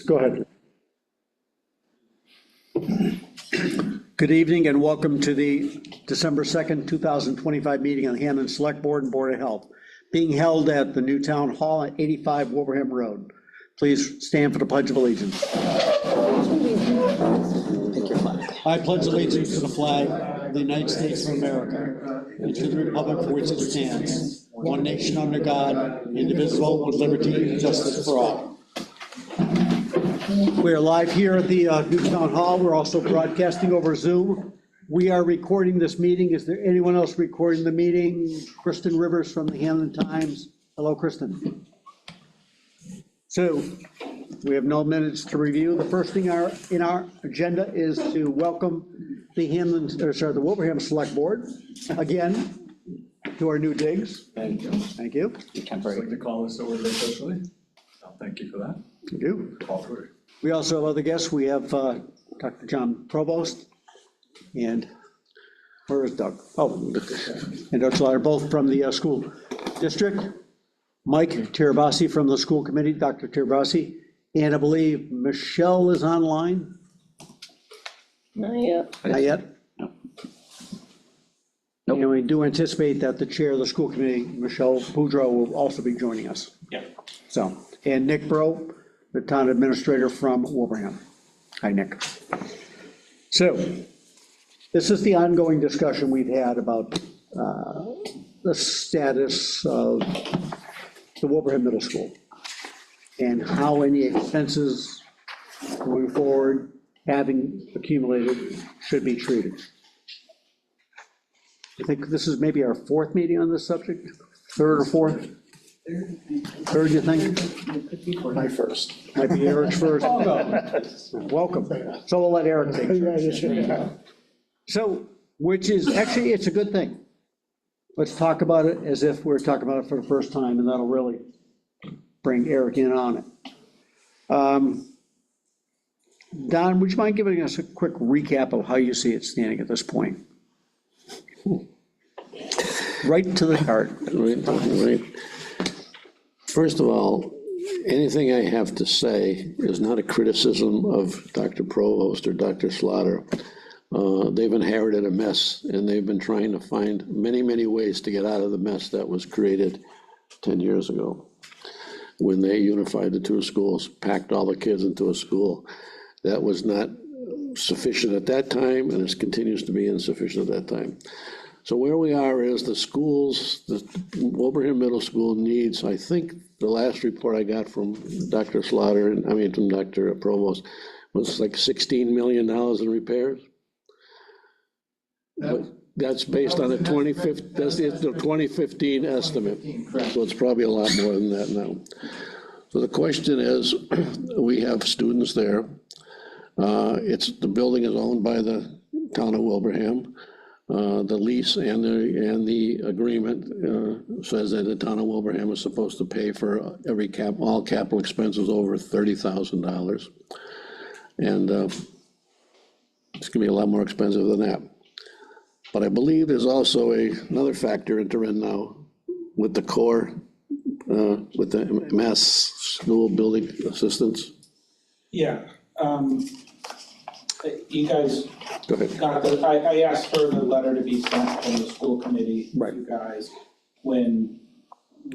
Go ahead. Good evening and welcome to the December 2nd, 2025 meeting of the Hampden Selectboard and Board of Health, being held at the new Town Hall at 85 Wilbraham Road. Please stand for the Pledge of Allegiance. I pledge allegiance to the flag of the United States of America and to the republic for which it stands, one nation under God, indivisible, with liberty and justice for all. We are live here at the new Town Hall. We're also broadcasting over Zoom. We are recording this meeting. Is there anyone else recording the meeting? Kristen Rivers from the Hampden Times. Hello, Kristen. So we have no minutes to review. The first thing in our agenda is to welcome the the Wilbraham Select Board again to our new digs. Thank you. Thank you. I'd like to call this over officially. Thank you for that. Thank you. Call through. We also have other guests. We have Dr. John Provost and where is Doug? Oh, and Dr. Slaughter, both from the school district. Mike Tirabassi from the school committee, Dr. Tirabassi, and I believe Michelle is online. Not yet. Not yet? No. And we do anticipate that the chair of the school committee, Michelle Boudreau, will also be joining us. Yeah. So, and Nick Bro, the town administrator from Wilbraham. Hi, Nick. So, this is the ongoing discussion we've had about the status of the Wilbraham Middle School and how any expenses going forward, having accumulated, should be treated. I think this is maybe our fourth meeting on this subject, third or fourth? Third, you think? My first. Might be Eric's first. Welcome. So we'll let Eric take it. So, which is, actually, it's a good thing. Let's talk about it as if we're talking about it for the first time, and that'll really bring Eric in on it. Don, would you mind giving us a quick recap of how you see it standing at this point? Right to the heart. Right. First of all, anything I have to say is not a criticism of Dr. Provost or Dr. Slaughter. They've inherited a mess, and they've been trying to find many, many ways to get out of the mess that was created 10 years ago when they unified the two schools, packed all the kids into a school. That was not sufficient at that time, and it continues to be insufficient at that time. So where we are is the schools, the Wilbraham Middle School needs, I think the last report I got from Dr. Slaughter, from Dr. Provost, was like $16 million in repairs. That's based on the 2015 estimate. So it's probably a lot more than that now. So the question is, we have students there. The building is owned by the town of Wilbraham. The lease and the agreement says that the town of Wilbraham is supposed to pay for all capital expenses over $30,000. And it's gonna be a lot more expensive than that. But I believe there's also another factor entering now with the core, with the mass school building assistance. Yeah, you guys Go ahead. got I asked for the letter to be sent from the school committee to you guys when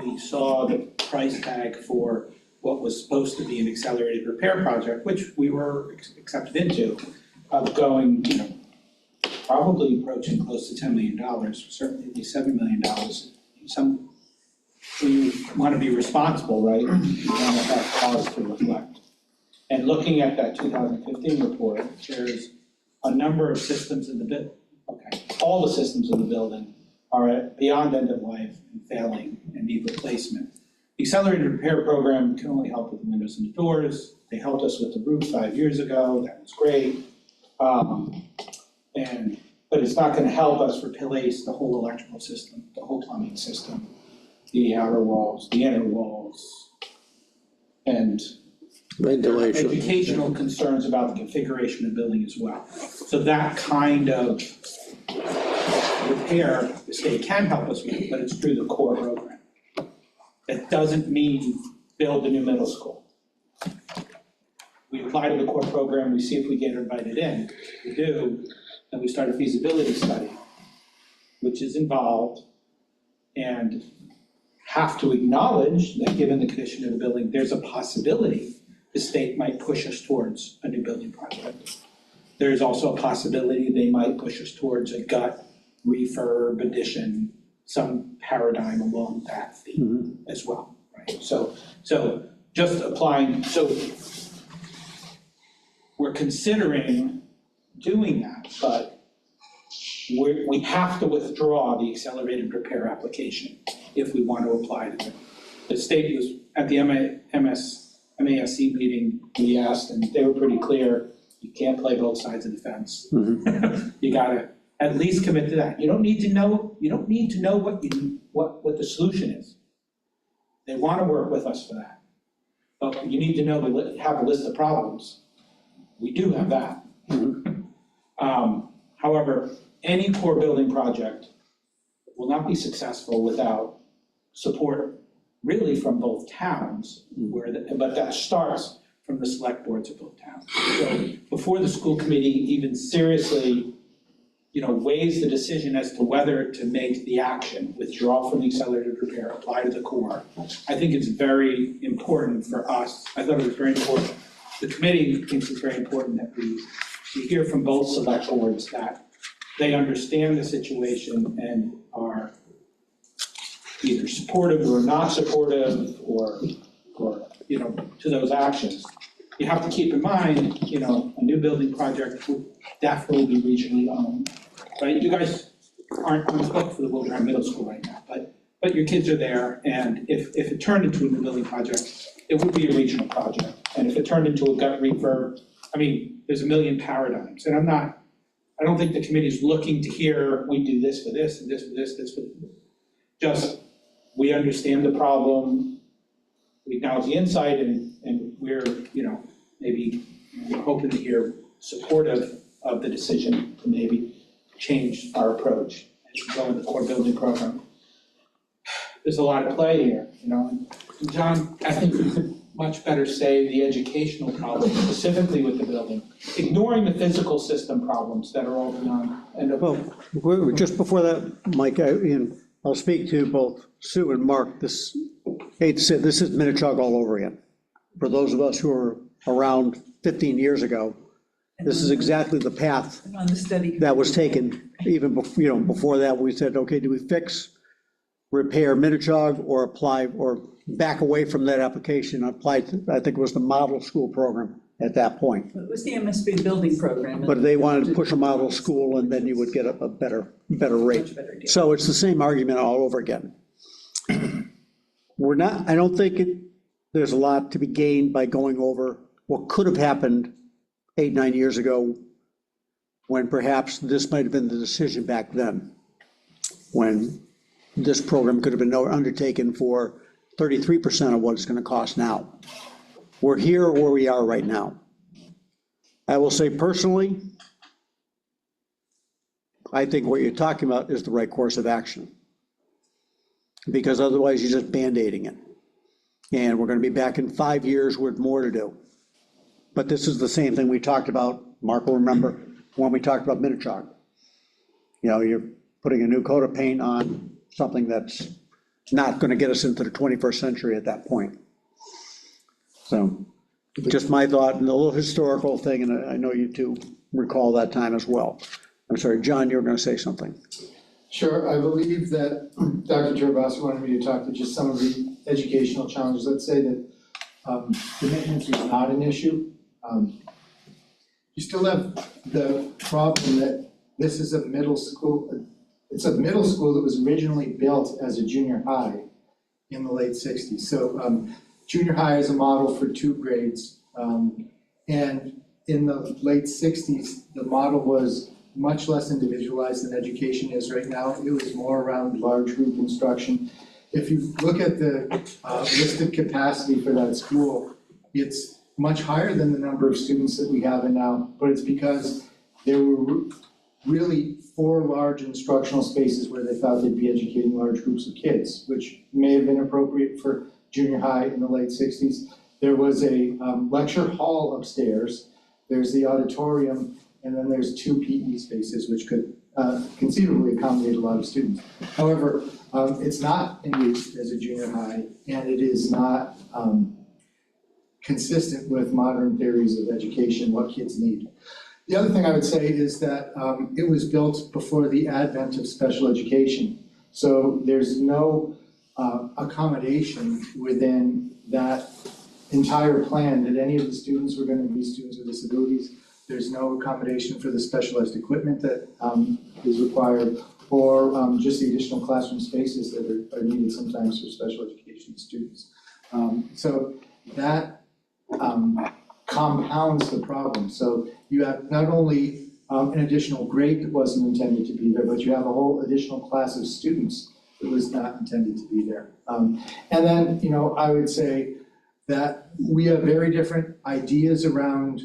we saw the price tag for what was supposed to be an accelerated repair project, which we were accepted into, of going, probably approaching close to $10 million, certainly at least $7 million. When you want to be responsible, right, you want that cost to reflect. And looking at that 2015 report, there's a number of systems in the building. Okay, all the systems in the building are beyond end of life and failing and need replacement. The accelerated repair program can only help with the windows and the doors. They helped us with the roof 5 years ago. That was great. But it's not going to help us replace the whole electrical system, the whole plumbing system, the outer walls, the inner walls, and Ventilation. educational concerns about the configuration of the building as well. So that kind of repair, the state can help us with, but it's through the core program. That doesn't mean build a new middle school. we apply to the core program, we see if we get invited in. If we do, then we start a feasibility study, which is involved, and have to acknowledge that given the condition of the building, there's a possibility the state might push us towards a new building project. There's also a possibility they might push us towards a gut refurb addition, some paradigm along that theme as well, right? So just applying, so we're considering doing that, but we have to withdraw the accelerated repair application if we want to apply to it. The state was, at the MASC meeting, we asked, and they were pretty clear, you can't play both sides of the fence. You gotta at least commit to that. You don't need to know what the solution is. They wanna work with us for that. But you need to know, have a list of problems. We do have that. However, any core building project will not be successful without support really from both towns, but that starts from the select boards of both towns. So before the school committee even seriously, weighs the decision as to whether to make the action, withdraw from the accelerated repair, apply to the core, I think it's very important for us. I thought it was very important. The committee thinks it's very important that we hear from both select boards that they understand the situation and are either supportive or not supportive or to those actions. You have to keep in mind, a new building project would definitely be regionally owned, right? You guys aren't on the hook for the Wilbraham Middle School right now, but your kids are there, and if it turned into a new building project, it would be a regional project. And if it turned into a gut refurb, there's a million paradigms, and I don't think the committee's looking to hear, we do this for this, and this for this, this for this. Just, we understand the problem, we acknowledge the insight, and we're, maybe we're hoping to hear supportive of the decision to maybe change our approach and go in the core building program. There's a lot at play here, and John, I think you could much better say the educational problems specifically with the building, ignoring the physical system problems that are all beyond. Well, just before that, Mike, I'll speak to both Sue and Mark. This is Minichog all over again. For those of us who are around 15 years ago, this is exactly the path on the study that was taken. Even before that, we said, okay, do we fix, repair Minichog, or apply, or back away from that application, apply to, I think it was the model school program at that point. It was the MSB building program. But they wanted to push a model school, and then you would get a better rate. Much better deal. So it's the same argument all over again. I don't think there's a lot to be gained by going over what could have happened 8-9 years ago, when perhaps this might have been the decision back then, when this program could have been undertaken for 33% of what it's gonna cost now. We're here where we are right now. I will say personally, I think what you're talking about is the right course of action, because otherwise you're just Band-Aiding it. And we're gonna be back in 5 years with more to do. But this is the same thing we talked about, Mark will remember, when we talked about Minichog. You're putting a new coat of paint on something that's not gonna get us into the 21st century at that point. So, just my thought, and a little historical thing, and I know you two recall that time as well. I'm sorry, John, you were gonna say something. Sure, I believe that Dr. Turbas wanted me to talk to just some of the educational challenges. Let's say that the maintenance is not an issue. You still have the problem that this is a middle school. It's a middle school that was originally built as a junior high in the late 60s. So junior high is a model for 2 grades. And in the late 60s, the model was much less individualized than education is right now. It was more around large group instruction. If you look at the listed capacity for that school, it's much higher than the number of students that we have in now, but it's because there were really 4 large instructional spaces where they thought they'd be educating large groups of kids, which may have been appropriate for junior high in the late 60s. there was a lecture hall upstairs, there's the auditorium, and then there's 2 PE spaces, which could conceivably accommodate a lot of students. However, it's not in use as a junior high, and it is not consistent with modern theories of education, what kids need. The other thing I would say is that it was built before the advent of special education. So there's no accommodation within that entire plan that any of the students were going to be students with disabilities. There's no accommodation for the specialized equipment that is required, or just the additional classroom spaces that are needed sometimes for special education students. So that compounds the problem. So you have not only an additional grade that wasn't intended to be there, but you have a whole additional class of students that was not intended to be there. And then, I would say that we have very different ideas around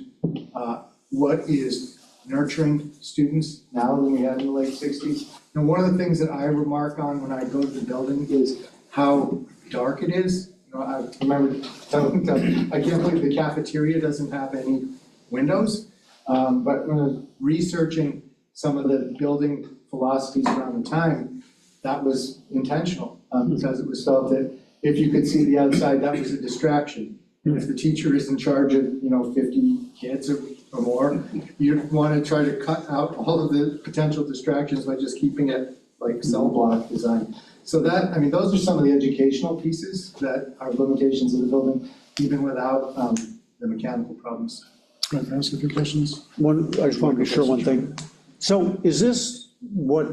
what is nurturing students now than we had in the late 60s. And one of the things that I remark on when I go to the building is how dark it is. I remember telling them, I can't believe the cafeteria doesn't have any windows. But when I was researching some of the building philosophies around the time, that was intentional, because it was felt that if you could see the outside, that was a distraction. And if the teacher is in charge of, 50 kids or more, you want to try to cut out all of the potential distractions by just keeping it like cell block design. So those are some of the educational pieces that are limitations of the building, even without the mechanical problems. Can I ask a few questions? I just want to be sure one thing. So is this what,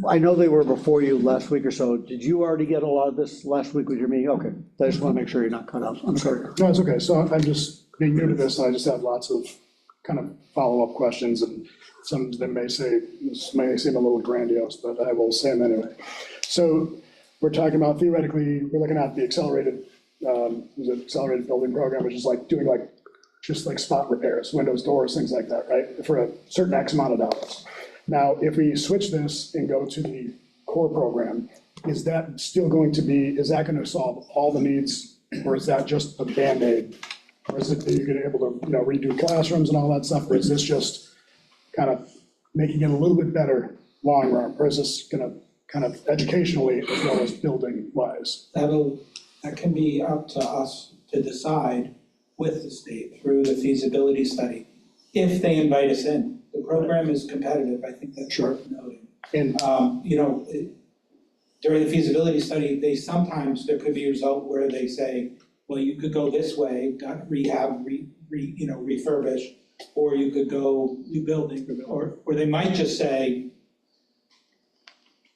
I know they were before you last week or so. Did you already get a lot of this last week with your meeting? Okay, I just want to make sure you're not cut out. I'm sorry. No, it's okay. So I'm just being new to this, and I just have lots of kind of follow-up questions, and some of them may say, this may seem a little grandiose, but I will say them anyway. So we're talking about, theoretically, we're looking at the accelerated building program, which is like doing just spot repairs, windows, doors, things like that, right? For a certain X amount of dollars. Now, if we switch this and go to the core program, is that still going to be, is that going to solve all the needs, or is that just a Band-Aid? Or is it, are you going to be able to, redo classrooms and all that stuff, or is this just kind of making it a little bit better long run, or is this going to kind of educationally as well as building wise? That can be up to us to decide with the state through the feasibility study, if they invite us in. The program is competitive, I think that's worth noting. And during the feasibility study, there could be a result where they say, well, you could go this way, rehab, refurbish, or you could go new building, or they might just say,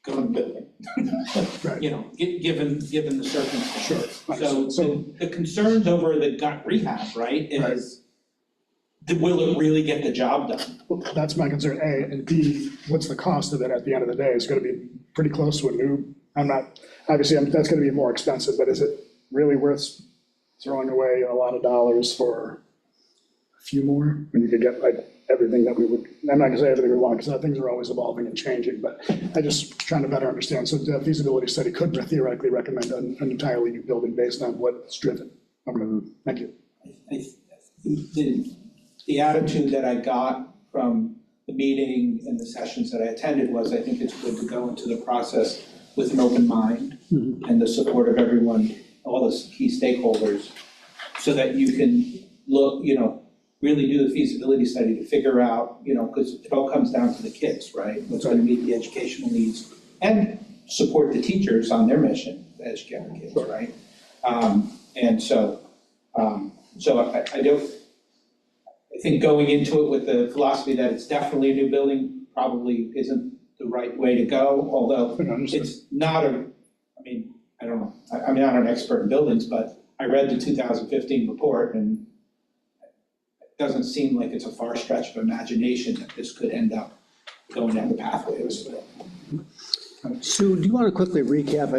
go to building. Right. Given the circumstances. Sure. So the concerns over the gut rehab, right, is will it really get the job done? Well, that's my concern, A, and B, what's the cost of it at the end of the day? It's gonna be pretty close to a new, that's gonna be more expensive, but is it really worth throwing away a lot of dollars for a few more? When you could get everything that we would, I'm not gonna say everything we want, because things are always evolving and changing, but I just trying to better understand. So the feasibility study could theoretically recommend an entirely new building based on what's driven. Okay, thank you. The attitude that I got from the meeting and the sessions that I attended was, I think it's good to go into the process with an open mind and the support of everyone, all the key stakeholders, so that you can look, really do the feasibility study to figure out, because it all comes down to the kids, right? What's going to meet the educational needs and support the teachers on their mission to educate our kids, right? I think going into it with the philosophy that it's definitely a new building probably isn't the right way to go, although it's not I don't know, I'm not an expert in buildings, but I read the 2015 report, and it doesn't seem like it's a far stretch of imagination that this could end up going down the pathway. Sue, do you want to quickly recap?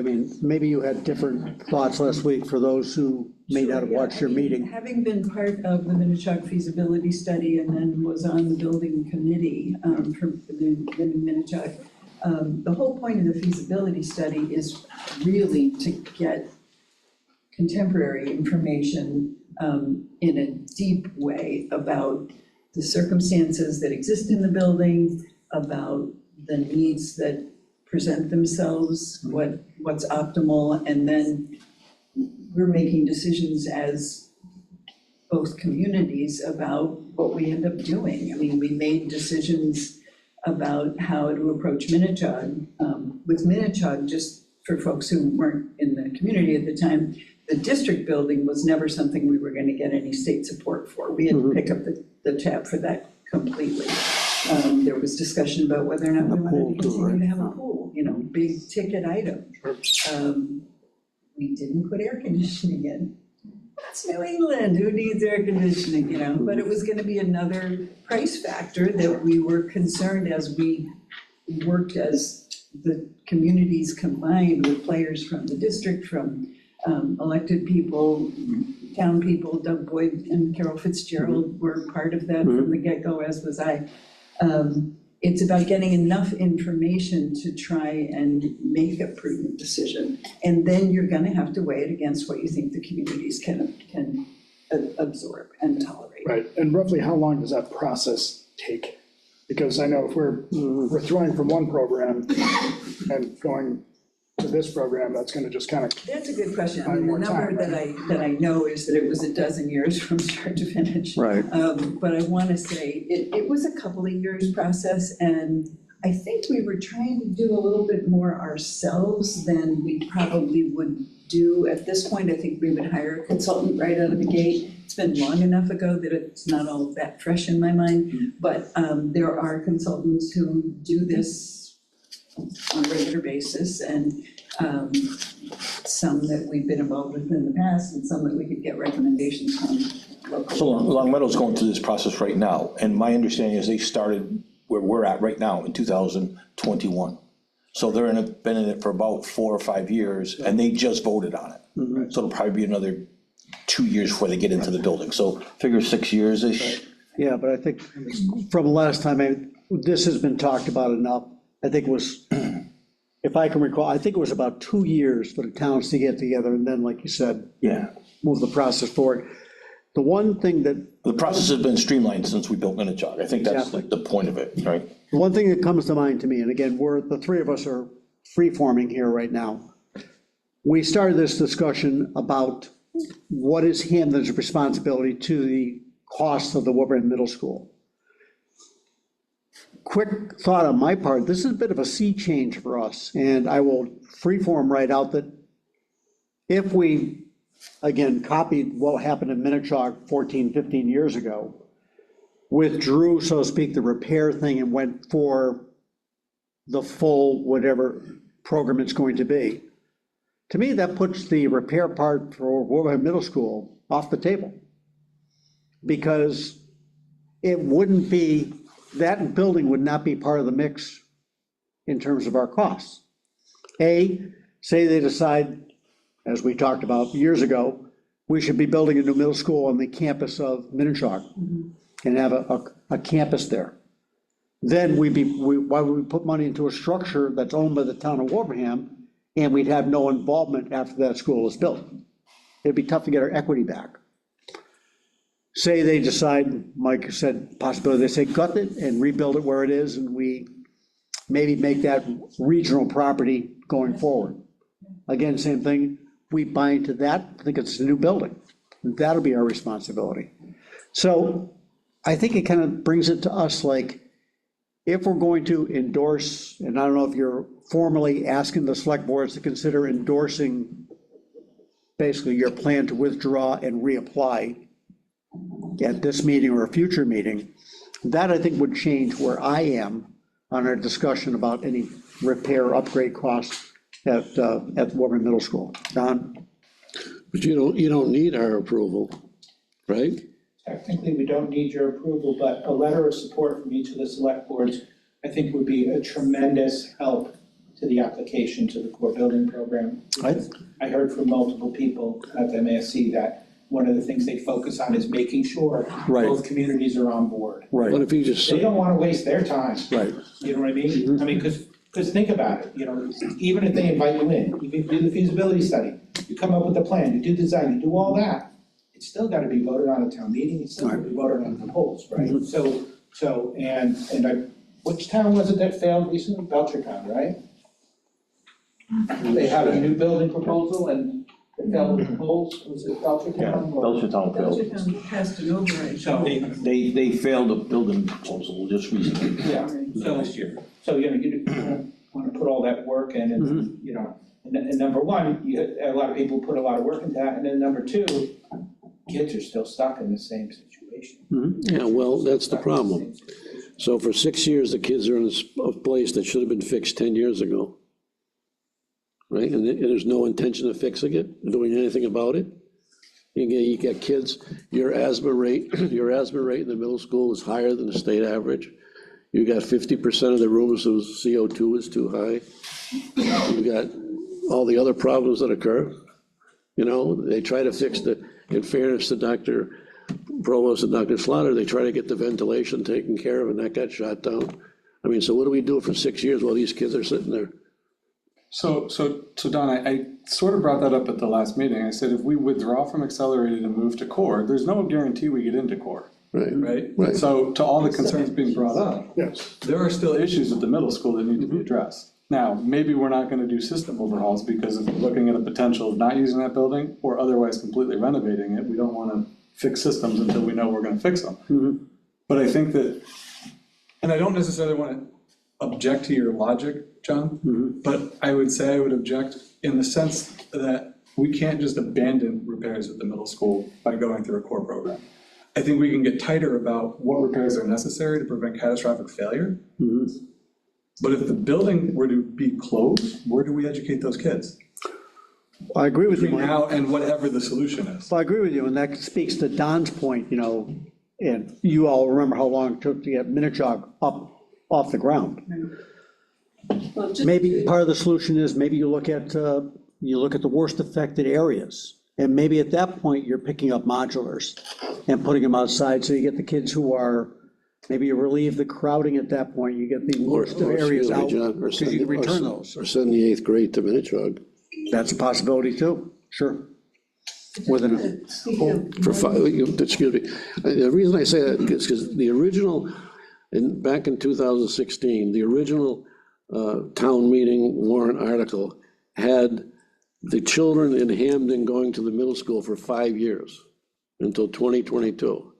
Maybe you had different thoughts last week for those who may not have watched your meeting. Having been part of the Minichog feasibility study and then was on the building committee for the Minichog, the whole point of the feasibility study is really to get contemporary information in a deep way about the circumstances that exist in the building, about the needs that present themselves, what's optimal, and then we're making decisions as both communities about what we end up doing. I mean, we made decisions about how to approach Minichog. With Minichog, just for folks who weren't in the community at the time, the district building was never something we were gonna get any state support for. We had to pick up the tab for that completely. There was discussion about whether or not we wanted to continue to have a pool, big ticket item. We didn't put air conditioning in. That's New England, who needs air conditioning, But it was gonna be another price factor that we were concerned as we worked as the communities combined with players from the district, from elected people, town people. Doug Boyd and Carol Fitzgerald were part of that from the get-go, as was I. It's about getting enough information to try and make a prudent decision. And then you're gonna have to weigh it against what you think the communities can absorb and tolerate. Right, and roughly how long does that process take? Because I know if we're withdrawing from one program and going to this program, that's gonna just kind of. That's a good question. I mean, the more number time, that I know is that it was a dozen years from start to finish. Right. But I want to say, it was a couple of years process, and I think we were trying to do a little bit more ourselves than we probably would do. At this point, I think we would hire a consultant right out of the gate. It's been long enough ago that it's not all that fresh in my mind, but there are consultants who do this on a regular basis, and some that we've been involved with in the past, and some that we could get recommendations from locally. So Long Meadow's going through this process right now, and my understanding is they started where we're at right now in 2021. So they're been in it for about 4 or 5 years, and they just voted on it. So it'll probably be another 2 years before they get into the building, so figure 6 years-ish. Yeah, but I think from last time, this has been talked about enough. I think it was, if I can recall, I think it was about 2 years for the towns to get together and then, like you said, Yeah. move the process forward. The one thing that, The process has been streamlined since we built Minichog. I think that's Exactly. like the point of it, right? the one thing that comes to mind to me, and again, the three of us are free-forming here right now. We started this discussion about what is Hampden's responsibility to the cost of the Wilbraham Middle School. Quick thought on my part, this is a bit of a sea change for us, and I will freeform right out that if we, again, copied what happened in Minichog 14, 15 years ago, withdrew, so to speak, the repair thing and went for the full whatever program it's going to be, to me, that puts the repair part for Wilbraham Middle School off the table. Because it wouldn't be, that building would not be part of the mix in terms of our costs. Say they decide, as we talked about years ago, we should be building a new middle school on the campus of Minichog and have a campus there. Then why would we put money into a structure that's owned by the town of Wilbraham and we'd have no involvement after that school is built? It'd be tough to get our equity back. Say they decide, Mike said, possibility, they say gut it and rebuild it where it is, and we maybe make that regional property going forward. Again, same thing, we buy into that, I think it's a new building. That'll be our responsibility. So I think it kind of brings it to us, like, if we're going to endorse, and I don't know if you're formally asking the select boards to consider endorsing basically your plan to withdraw and reapply at this meeting or a future meeting, that I think would change where I am on our discussion about any repair upgrade costs at Wilbraham Middle School. Don? But you don't need our approval, right? Technically, we don't need your approval, but a letter of support from each of the select boards, I think, would be a tremendous help to the application to the core building program. I heard from multiple people at MASC that one of the things they focus on is making sure Right. both communities are on board. Right. What if you just, They don't want to waste their time. Right. You know what I mean? I mean, because think about it, even if they invite you in, you do the feasibility study, you come up with a plan, you do design, you do all that, it's still gotta be voted on at town meeting, it's still gotta be voted on in the polls, right? Which town was it that failed recently? Belchertown, right? They had a new building proposal and it failed in the polls, was it Belchertown? Belchertown failed. Belchertown passed an override. So, They failed a building proposal just recently. yeah, so, you wanna put all that work in and, you know, and number one, a lot of people put a lot of work into that, and then number two, kids are still stuck in the same situation. Yeah, well, that's the problem. So for 6 years, the kids are in a place that should have been fixed 10 years ago. Right, and there's no intention of fixing it, doing anything about it. You get kids, your asthma rate in the middle school is higher than the state average. You got 50% of the rooms whose CO2 is too high. You got all the other problems that occur. You know, they try to fix in fairness to Dr. Provost and Dr. Slaughter, they try to get the ventilation taken care of, and that got shot down. I mean, so what do we do for 6 years while these kids are sitting there? So Don, I sort of brought that up at the last meeting. I said, if we withdraw from accelerated and move to core, there's no guarantee we get into core, right? Right. So to all the concerns being brought up, Yes. there are still issues at the middle school that need to be addressed. Now, maybe we're not gonna do system overhauls, because if we're looking at a potential of not using that building, or otherwise completely renovating it, we don't wanna fix systems until we know we're gonna fix them. But I think that, and I don't necessarily wanna object to your logic, John, but I would say I would object in the sense that we can't just abandon repairs at the middle school by going through a core program. I think we can get tighter about what repairs are necessary to prevent catastrophic failure. But if the building were to be closed, where do we educate those kids? I agree with you, Between Mike. now and whatever the solution is. Well, I agree with you, and that speaks to Don's point, you know, and you all remember how long it took to get Minichog up off the ground. Well, just- Maybe part of the solution is maybe you look at the worst affected areas. And maybe at that point, you're picking up modulars and putting them outside, so you get the kids who are, maybe you relieve the crowding at that point, you get the worst of areas out, because you can return those. Or send the 8th grade to Minichog. That's a possibility too, sure. Within For excuse me, the reason I say that is because the original, back in 2016, the original town meeting warrant article had the children in Hampden going to the middle school for 5 years, until 2022.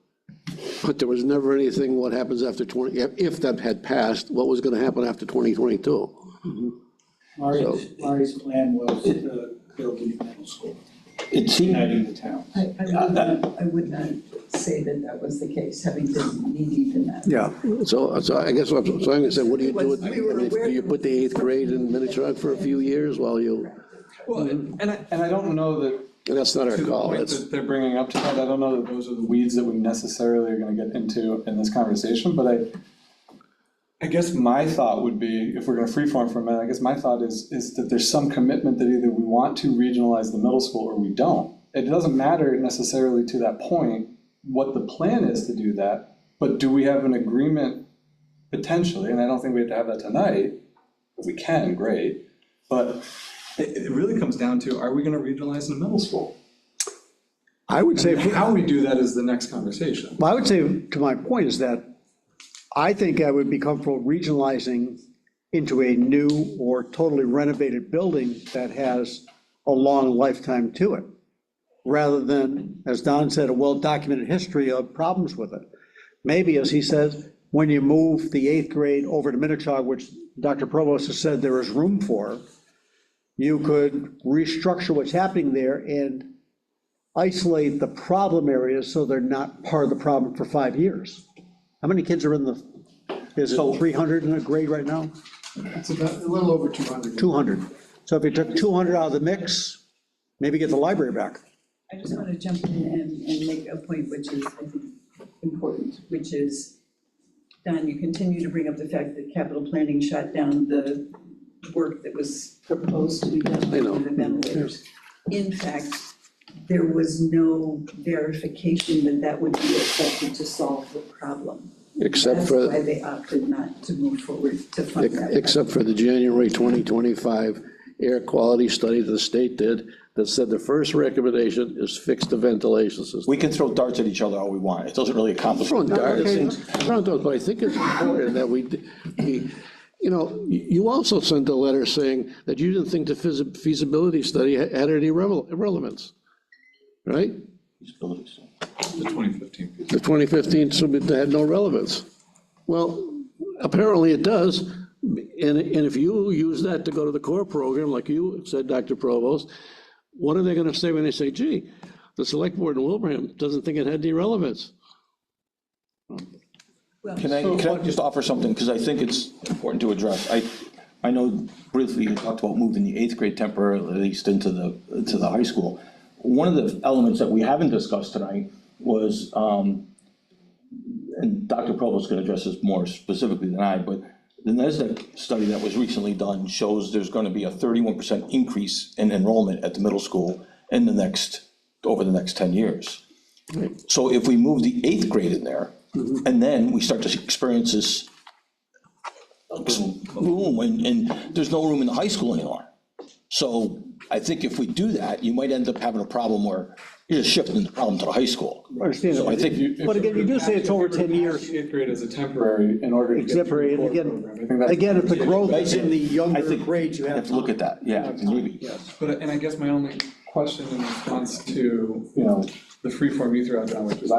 But there was never anything, what happens after 20, if that had passed, what was gonna happen after 2022? Marty's plan was to build a new middle school, It seemed, uniting the towns. I would not say that that was the case, having been knee deep in that. Yeah, So I guess, so I'm gonna say, what do you do with, We were aware do you put the 8th grade in Minichog for a few years while you, Well, and I don't know that, and that's not our to the call, point that's, that they're bringing up to that, I don't know that those are the weeds that we necessarily are gonna get into in this conversation, but I guess my thought would be, if we're gonna freeform for a minute, I guess my thought is that there's some commitment that either we want to regionalize the middle school or we don't. It doesn't matter necessarily to that point what the plan is to do that, but do we have an agreement potentially, and I don't think we have to have that tonight, if we can, great, but it really comes down to, are we gonna regionalize in the middle school? I would say, And how we do that is the next conversation. well, I would say, to my point is that I think I would be comfortable regionalizing into a new or totally renovated building that has a long lifetime to it, rather than, as Don said, a well-documented history of problems with it. Maybe, as he says, when you move the 8th grade over to Minichog, which Dr. Provost has said there is room for, you could restructure what's happening there and isolate the problem areas so they're not part of the problem for 5 years. How many kids are in the, is it 300 in a grade right now? It's about a little over 200. 200. So if you took 200 out of the mix, maybe get the library back. I just want to jump in and make a point which is, I think, important, which is, Don, you continue to bring up the fact that capital planning shot down the work that was proposed to be done I know. with the ventilators. In fact, there was no verification that that would be expected to solve the problem. except for. That's why they opted not to move forward to fund that. Except for the January 2025 air quality study that the state did that said the first recommendation is fix the ventilation system. We can throw darts at each other all we want, it doesn't really accomplish. Throwing darts, Okay. but I think it's important that we, you know, you also sent a letter saying that you didn't think the feasibility study had any relevance, right? The 2015 piece. The 2015 submit had no relevance. Well, apparently it does, and if you use that to go to the core program, like you said, Dr. Provost, what are they gonna say when they say, gee, the select board in Wilbraham doesn't think it had any relevance? Can I just offer something, because I think it's important to address. I know briefly you talked about moving the 8th grade temporarily, at least into the high school. One of the elements that we haven't discussed tonight was, and Dr. Provost can address this more specifically than I, but the NESDEC study that was recently done shows there's gonna be a 31% increase in enrollment at the middle school over the next 10 years. So if we move the 8th grade in there, and then we start to experience this boom, and there's no room in the high school anymore. So I think if we do that, you might end up having a problem where you're just shifting the problem to the high school. Understand, So I think, but again, you do say it's over 10 years. 8th grade as a temporary in order to get Exemplary, through and the core again, program. I think that's- again, if the growth is in the I younger think grades, you you have have to look at that, yeah, maybe. Yes. But, and I guess my only question in response to, you know, the free form you threw out, John, which is,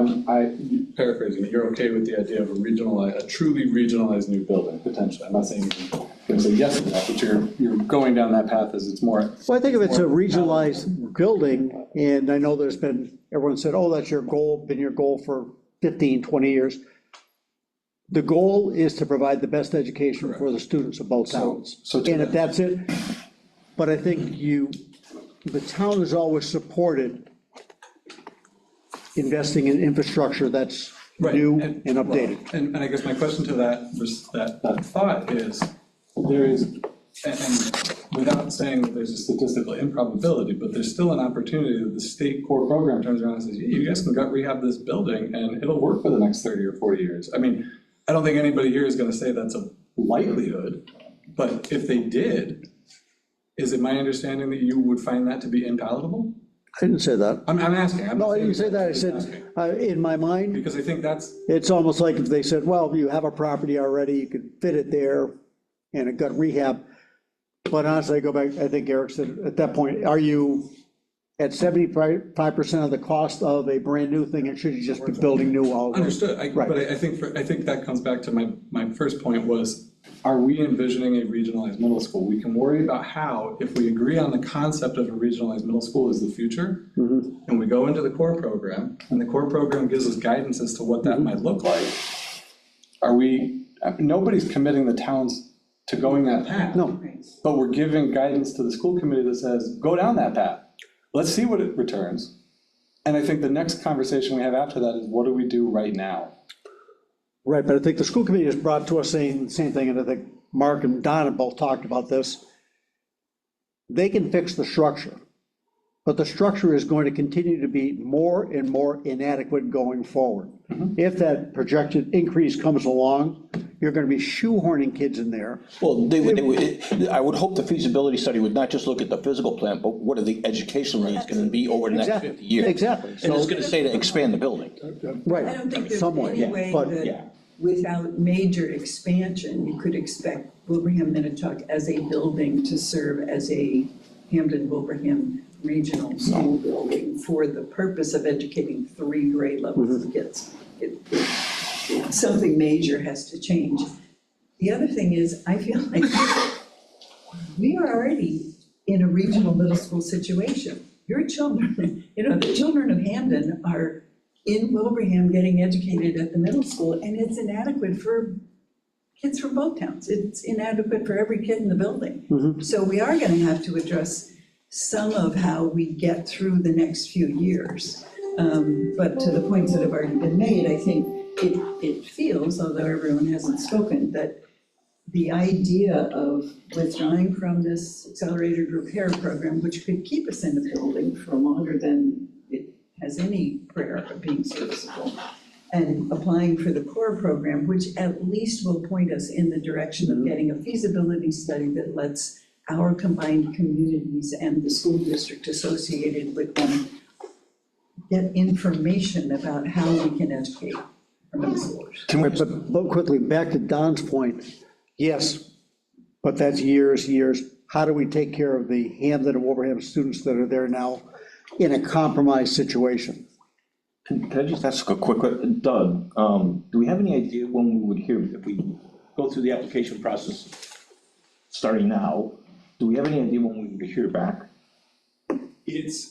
paraphrasing, you're okay with the idea of a truly regionalized new building, potentially. I'm not saying you're gonna say yes to that, but you're going down that path as it's more. Well, I think if it's a regionalized building, and I know there's been, everyone said, oh, that's your goal, been your goal for 15, 20 years. The goal is to provide the best education for the students of both towns. so to And if that's it, but I think the town has always supported investing in infrastructure that's Right, new and updated. Well, and I guess my question to that thought is, there is, and without saying that there's a statistical improbability, but there's still an opportunity that the state core program turns around and says, yeah, you guys can gut rehab this building and it'll work for the next 30 or 40 years. I mean, I don't think anybody here is gonna say that's a likelihood, but if they did, is it my understanding that you would find that to be inpalatable? I didn't say that. I'm asking. I'm No, not I didn't say saying that. I I'm said, asking. in my mind, Because I think that's, it's almost like if they said, well, you have a property already, you could fit it there, and it got rehab. But honestly, I go back, I think Eric said, at that point, are you at 75% of the cost of a brand-new thing, and should you just be building new all over? understood, Right. but I think that comes back to my first point was, are we envisioning a regionalized middle school? We can worry about how, if we agree on the concept of a regionalized middle school is the future, and we go into the core program, and the core program gives us guidance as to what that might look like, nobody's committing the towns to going that path. No. But we're giving guidance to the school committee that says, go down that path. Let's see what it returns. And I think the next conversation we have after that is, what do we do right now? Right, but I think the school committee has brought to us saying the same thing, and I think Mark and Don have both talked about this. They can fix the structure, but the structure is going to continue to be more and more inadequate going forward. If that projected increase comes along, you're gonna be shoehorning kids in there. Well, I would hope the feasibility study would not just look at the physical plan, but what are the educational needs gonna be over the next Exactly, 50 years? exactly. And it's gonna say to expand the building. Right, I don't think there's some way, any way but- that without major expansion, you could expect Wilbraham Minnetonka as a building to serve as a Hampden Wilbraham regional school building for the purpose of educating 3 grade levels of kids. Something major has to change. The other thing is, I feel like we are already in a regional middle school situation. Your children, the children of Hampden are in Wilbraham getting educated at the middle school, and it's inadequate for kids from both towns. It's inadequate for every kid in the building. So we are gonna have to address some of how we get through the next few years. But to the points that have already been made, I think it feels, although everyone hasn't spoken, that the idea of withdrawing from this accelerated repair program, which could keep us in the building for longer than it has any prayer of being serviceable, and applying for the core program, which at least will point us in the direction of getting a feasibility study that lets our combined communities and the school district associated with them get information about how we can educate our middle schoolers. But quickly, back to Don's point, yes, but that's years. How do we take care of the Hampden and Wolverhampton students that are there now in a compromised situation? Can I just ask a quick question? Doug, do we have any idea when we would hear, if we go through the application process starting now, do we have any idea when we would hear back? It's,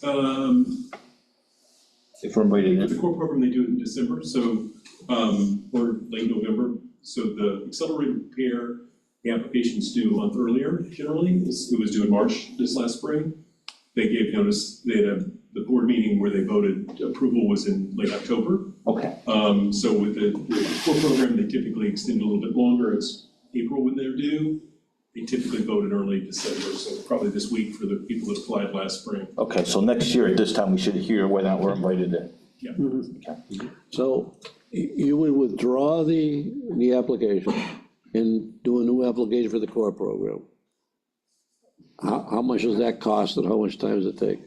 If we're invited the in? core program, they do it in December, so, or late November. So the accelerated repair, the application's due a month earlier generally. It was due in March this last spring. They gave notice, they had the board meeting where they voted, approval was in late October. Okay, So with the core program, they typically extend a little bit longer. It's April when they're due. They typically vote in early December, so probably this week for the people that applied last spring. okay, so next year at this time, we should hear whether or not we're invited in. Yeah. Okay. So you would withdraw the application and do a new application for the core program. How much does that cost and how much time does it take?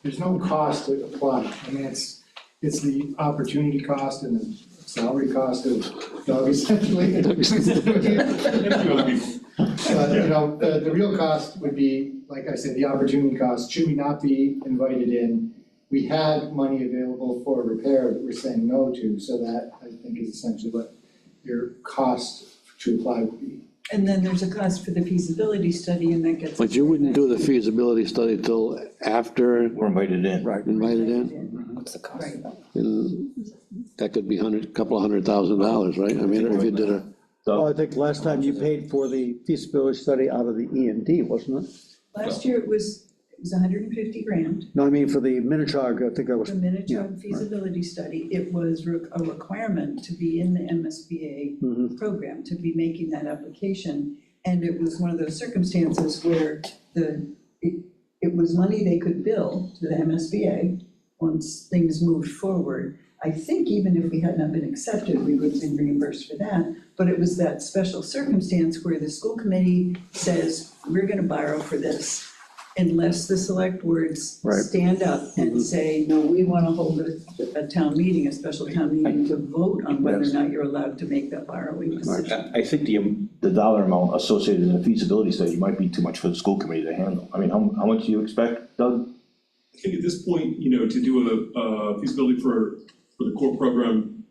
There's no cost to apply. I mean, it's the opportunity cost and the salary cost of Doug essentially. And a few other people. But, you know, the real cost would be, like I said, the opportunity cost. Should we not be invited in? We had money available for repair that we're saying no to, so that I think is essentially what your cost to apply would be. And then there's a cost for the feasibility study, and that gets. But you wouldn't do the feasibility study till after We're invited in. invited in? What's the cost of that? And that could be couple of $100,000, right? I mean, if you did a, Well, I think last time you paid for the feasibility study out of the E&D, wasn't it? Last year it was 150 grand, No, I mean, for the Minichog, I think that was, the miniature feasibility study. It was a requirement to be in the MSBA program, to be making that application. And it was one of those circumstances where it was money they could bill to the MSBA once things moved forward. I think even if we had not been accepted, we would have been reimbursed for that. But it was that special circumstance where the school committee says, we're gonna borrow for this, unless the select boards Right. stand up and say, no, we wanna hold a town meeting, a special town meeting to vote on whether or Yes. not you're allowed to make that borrowing decision. I think the dollar amount associated in the feasibility study might be too much for the school committee to handle. I mean, how much do you expect, Doug? I think at this point, you know, to do a feasibility for the core program,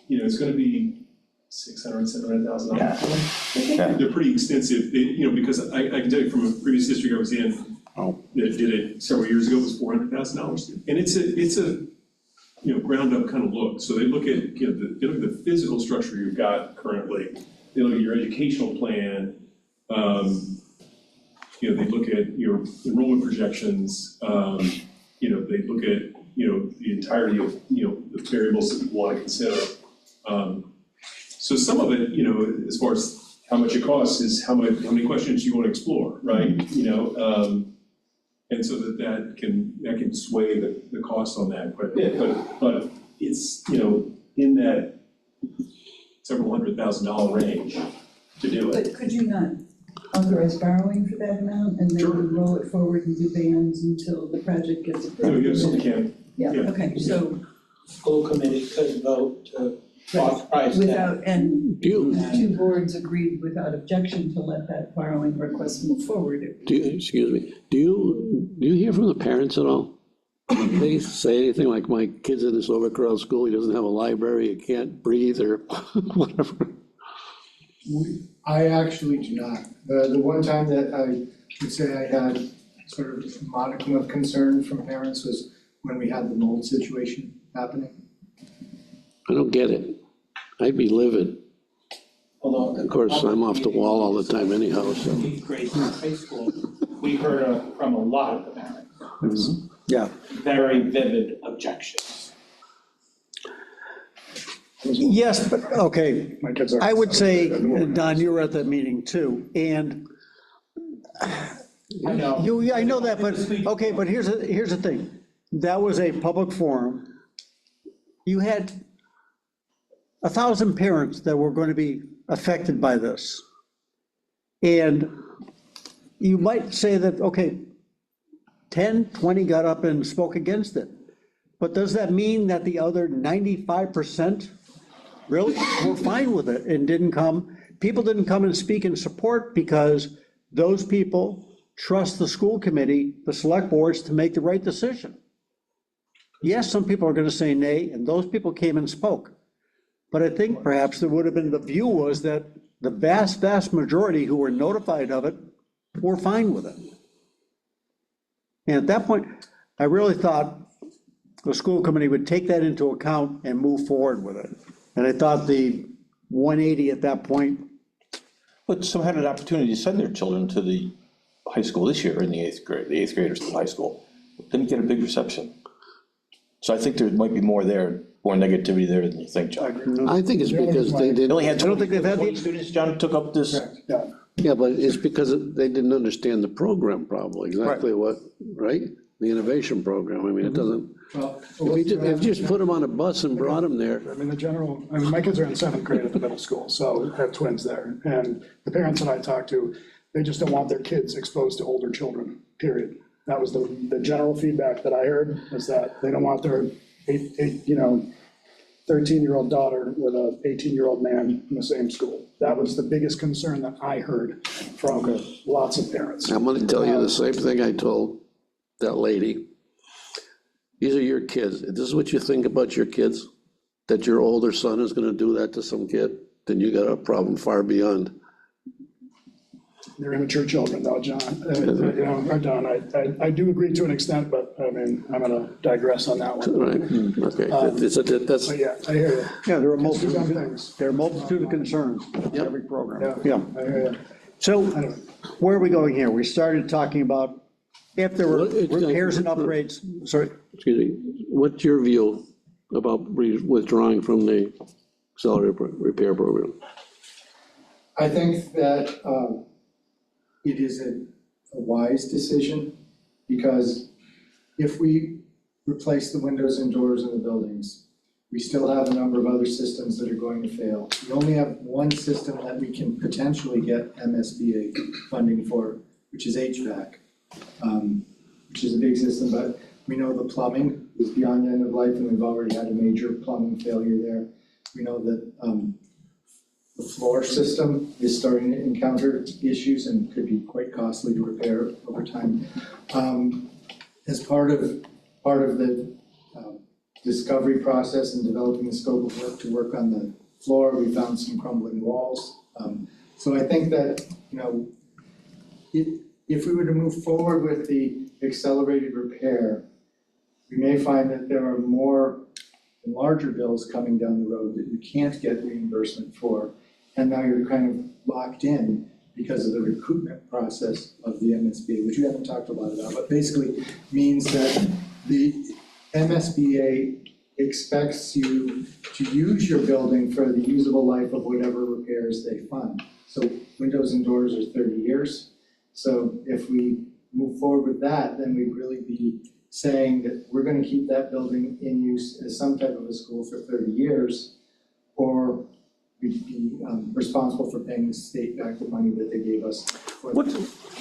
you know, it's gonna be $700,000. Yeah. They're pretty extensive, you know, because I can tell you from a previous district I was in, Oh. that did it several years ago, it was $400,000. And it's a, you know, ground up kind of look. So they look at, you know, they look at the physical structure you've got currently, they look at your educational plan, you know, they look at your enrollment projections, you know, they look at, you know, the entirety of, you know, the variables that you want to consider. So some of it, you know, as far as how much it costs is how many questions you want to explore, right? You know, and so that can sway the cost on that quite a bit, but it's, you know, in that several $100,000 range to do it. But could you not authorize borrowing for that amount and then Sure. roll it forward and do bands until the project gets approved? No, you absolutely can. Yeah, yeah. okay, so School committee could vote to authorize that. without, and do you, the two boards agreed without objection to let that borrowing request move forward. excuse me, do you hear from the parents at all? Do they say anything like, my kid's in this overcrowded school, he doesn't have a library, he can't breathe, or whatever? I actually do not. The one time that I would say I had sort of a modicum of concern from parents was when we had the mold situation happening. I don't get it. I'd be livid. Although. Of course, I'm off the wall all the time anyhow, so. Eighth grade in high school, we heard from a lot of the parents, yeah. very vivid objections. Yes, but, okay, My kids are. I would say, Don, you were at that meeting too, and I know. I know that, but, okay, but here's the thing. That was a public forum. You had 1,000 parents that were going to be affected by this. And you might say that, okay, 10, 20 got up and spoke against it. But does that mean that the other 95% really were fine with it and didn't come? People didn't come and speak in support because those people trust the school committee, the select boards, to make the right decision. Yes, some people are going to say nay, and those people came and spoke. But I think perhaps there would have been, the view was that the vast, vast majority who were notified of it were fine with it. And at that point, I really thought the school committee would take that into account and move forward with it. And I thought the 180 at that point. But some had an opportunity to send their children to the high school this year in the 8th grade, the 8th graders to high school. Didn't get a big reception. So I think there might be more there, more negativity there than you think, John. I think it's because they They only didn't, had I don't think they've had 20 students, John took up this. Yeah. yeah, but it's because they didn't understand the program probably, exactly what, right? The innovation program, I mean, it doesn't, Well, if you just put them on a bus and brought them there, I mean, my kids are in 7th grade at the middle school, so I have twins there. And the parents that I talked to, they just don't want their kids exposed to older children, period. That was the general feedback that I heard, is that they don't want their 13-year-old daughter with a 18-year-old man in the same school. That was the biggest concern that I heard from lots of parents. I'm gonna tell you the same thing I told that lady. These are your kids. If this is what you think about your kids, that your older son is gonna do that to some kid, then you got a problem far beyond. They're immature children though, John. Don, I do agree to an extent, but I mean, I'm gonna digress on that one. Right, okay, that's, But yeah, I hear you. Yeah, there are Kids do dumb multiple, things. there are a multitude of concerns in every program. Yeah, Yeah. I hear you. So where are we going here? We started talking about if there were Well, it's- repairs and upgrades, sorry, excuse me, what's your view about withdrawing from the accelerated repair program? I think that it is a wise decision, because if we replace the windows and doors in the buildings, we still have a number of other systems that are going to fail. We only have one system that we can potentially get MSBA funding for, which is HVAC, which is a big system, but we know the plumbing is beyond end of life, and we've already had a major plumbing failure there. We know that the floor system is starting to encounter issues and could be quite costly to repair over time. As part of the discovery process and developing the scope of work to work on the floor, we found some crumbling walls. So I think that, if we were to move forward with the accelerated repair, we may find that there are more and larger bills coming down the road that you can't get reimbursement for. And now you're kind of locked in because of the recoupment process of the MSBA, which we haven't talked a lot about, but basically means that the MSBA expects you to use your building for the usable life of whatever repairs they fund. So windows and doors are 30 years. So if we move forward with that, then we'd really be saying that we're going to keep that building in use as some type of a school for 30 years, or we'd be responsible for paying the state back the money that they gave us.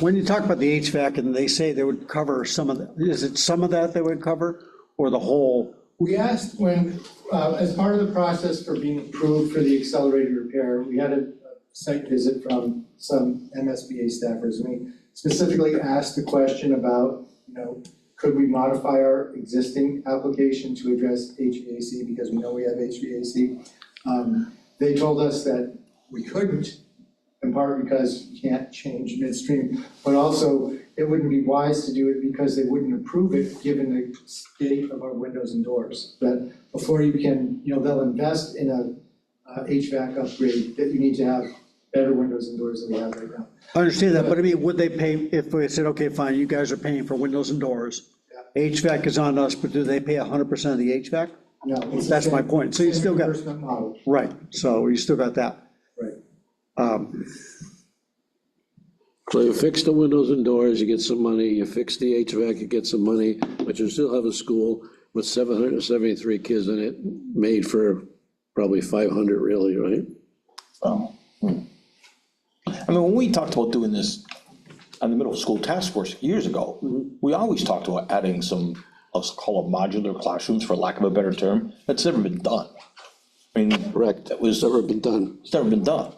when you talk about the HVAC and they say they would cover some of that, is it some of that they would cover or the whole? We asked when, as part of the process for being approved for the accelerated repair, we had a site visit from some MSBA staffers. And we specifically asked the question about, could we modify our existing application to address HVAC, because we know we have HVAC. They told us that we couldn't, in part because you can't change midstream, but also it wouldn't be wise to do it because they wouldn't approve it given the state of our windows and doors. That before you can, they'll invest in a HVAC upgrade, that you need to have better windows and doors than we have right now. I understand that, but I mean, would they pay, if we said, okay, fine, you guys are paying for windows and doors, HVAC is on us, but do they pay 100% of the HVAC? No, it's the That's my same- point. So you same still got, reimbursement model. right, so you still got that. Right. So you fix the windows and doors, you get some money, you fix the HVAC, you get some money, but you still have a school with 773 kids in it, made for probably 500 really, right? Oh. I mean, when we talked about doing this on the middle school task force years ago, we always talked about adding some, let's call them modular classrooms, for lack of a better term. That's never been done. I mean, Correct. that was, Never been done. it's never been done.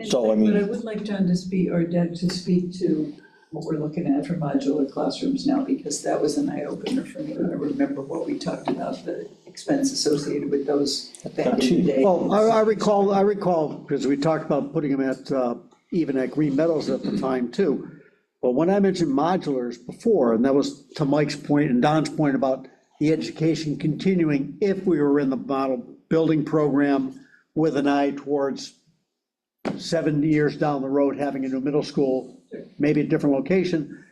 So, I mean- But I would like John to speak, or Deb to speak to what we're looking at for modular classrooms now, because that was an eye-opener for me. I remember what we talked about, the expense associated with those back in the day. Well, I recall, because we talked about putting them at, even at Green Meadows at the time too. But when I mentioned modulars before, and that was to Mike's point and Don's point about the education continuing, if we were in the model building program with an eye towards 7 years down the road, having a new middle school, maybe a different location,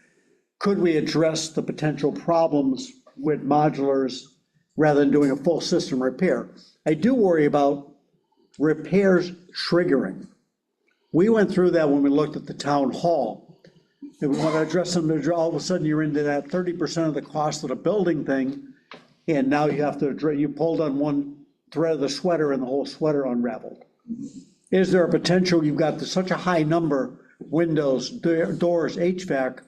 could we address the potential problems with modulars rather than doing a full system repair? I do worry about repairs triggering. We went through that when we looked at the town hall. If we want to address them, all of a sudden you're into that 30% of the cost of the building thing, and now you have to address, you pulled on one thread of the sweater and the whole sweater unraveled. Is there a potential, you've got such a high number, windows, doors, HVAC,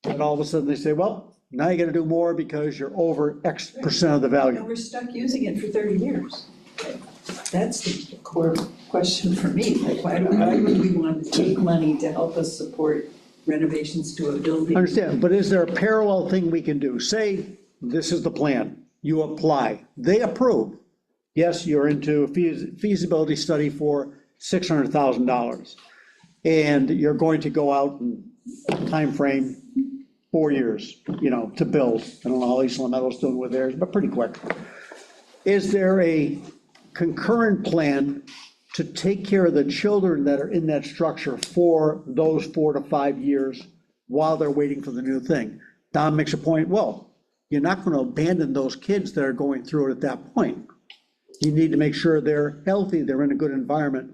and all of a sudden they say, well, now you gotta do more because you're over X% of the value. And we're stuck using it for 30 years. That's the core question for me, like, why would we want to take money to help us support renovations to a building? I understand, but is there a parallel thing we can do? Say, this is the plan, you apply, they approve. Yes, you're into a feasibility study for $600,000. And you're going to go out and timeframe 4 years, to build. I don't know how East Meadow's doing with theirs, but pretty quick. Is there a concurrent plan to take care of the children that are in that structure for those 4 to 5 years while they're waiting for the new thing? Don makes a point, well, you're not going to abandon those kids that are going through it at that point. You need to make sure they're healthy, they're in a good environment.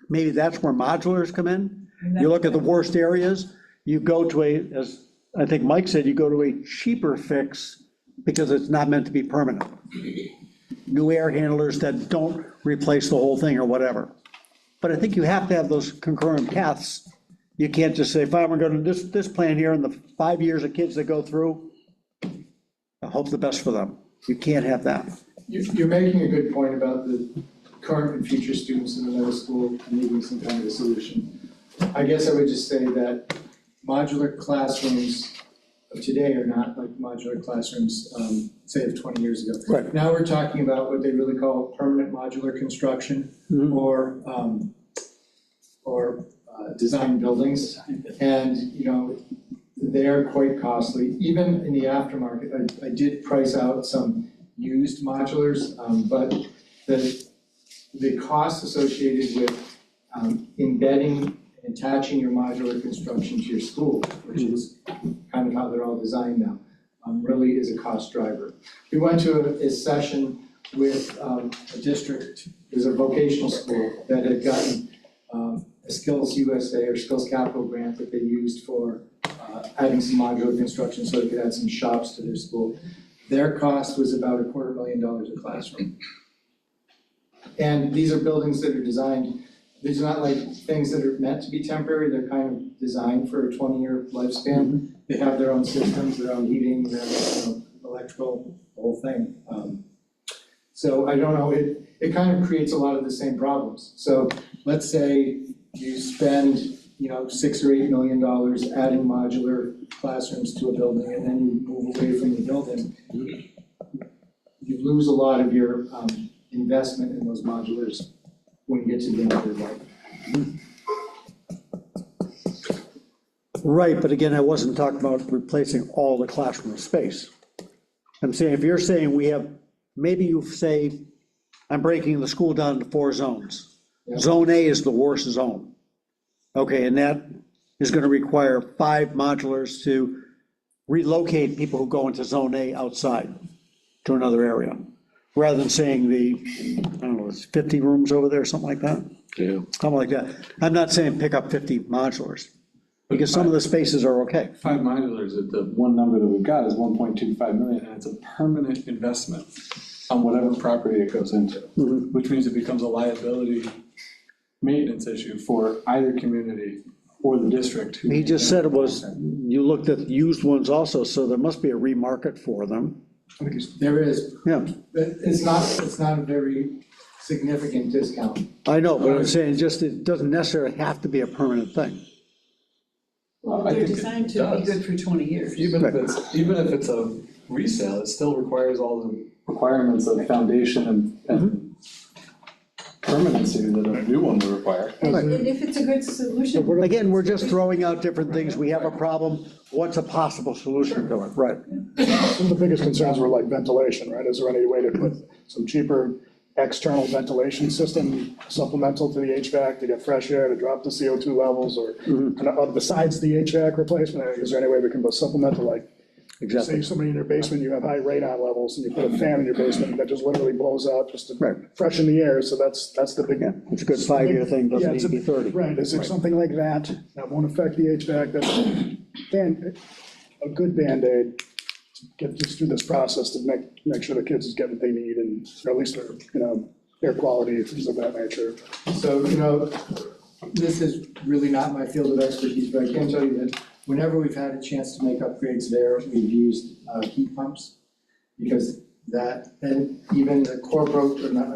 Maybe that's where modulars come in. You look at the worst areas, you go to as I think Mike said, you go to a cheaper fix because it's not meant to be permanent. New air handlers that don't replace the whole thing or whatever. But I think you have to have those concurrent paths. You can't just say, fine, we're going to this plan here, and the 5 years of kids that go through, I hope the best for them. You can't have that. You're making a good point about the current and future students in the middle school needing some kind of a solution. I guess I would just say that modular classrooms of today are not like modular classrooms, say of 20 years ago. Right. Now we're talking about what they really call permanent modular construction, or design buildings. And, they're quite costly. Even in the aftermarket, I did price out some used modulars, but the costs associated with embedding and attaching your modular construction to your school, which is kind of how they're all designed now, really is a cost driver. We went to a session with a district, there's a vocational school that had gotten a Skills USA or Skills Capital grant that they used for adding some modular construction so they could add some shops to their school. Their cost was about $250,000 a classroom. And these are buildings that are designed, these are not like things that are meant to be temporary, they're kind of designed for a 20-year lifespan. They have their own systems, their own heating, their own electrical, the whole thing. So I don't know, it kind of creates a lot of the same problems. So let's say you spend $6 or $8 million adding modular classrooms to a building, and then you move away from the building. You lose a lot of your investment in those modulars when you get to the end of their life. Right, but again, I wasn't talking about replacing all the classroom space. I'm saying, if you're saying we have, maybe you say, I'm breaking the school down into 4 zones. Yeah. Zone A is the worst zone. Okay, and that is going to require 5 modulars to relocate people who go into Zone A outside to another area, rather than saying I don't know, it's 50 rooms over there, something like that? Yeah. Something like that. I'm not saying pick up 50 modulars, because some of the spaces are okay. 5 modulars, the one number that we've got is 1.25 million, and it's a permanent investment. on whatever property it goes into, which means it becomes a liability maintenance issue for either community or the district. He just said it was, you looked at used ones also, so there must be a remarket for them. There is, Yeah, but it's not a very significant discount. I know, but I'm saying just, it doesn't necessarily have to be a permanent thing. Well, I they're think it designed to be does. good for 20 years. Even if it's a resale, it still requires all the requirements of foundation and permanency that a new one would require. And if it's a good solution. Again, we're just throwing out different things. We have a problem. What's a possible solution to it? Right. Some of the biggest concerns were like ventilation, right? Is there any way to put some cheaper external ventilation system supplemental to the HVAC to get fresh air, to drop the CO2 levels, or besides the HVAC replacement, is there any way we can put supplemental, like, Exactly. say somebody in your basement, you have high radon levels, and you put a fan in your basement that just literally blows out just to freshen the air, so that's the big. Yeah, it's a good 5-year thing, Yeah, doesn't need it's to be 30. Right, is there something like that, that won't affect the HVAC, that's a good Band-Aid to get just through this process to make sure the kids is getting what they need, and, or at least their, air quality, things of that nature. So, this is really not my field of expertise, but I can tell you that whenever we've had a chance to make upgrades there, we've used heat pumps. Because that, and even the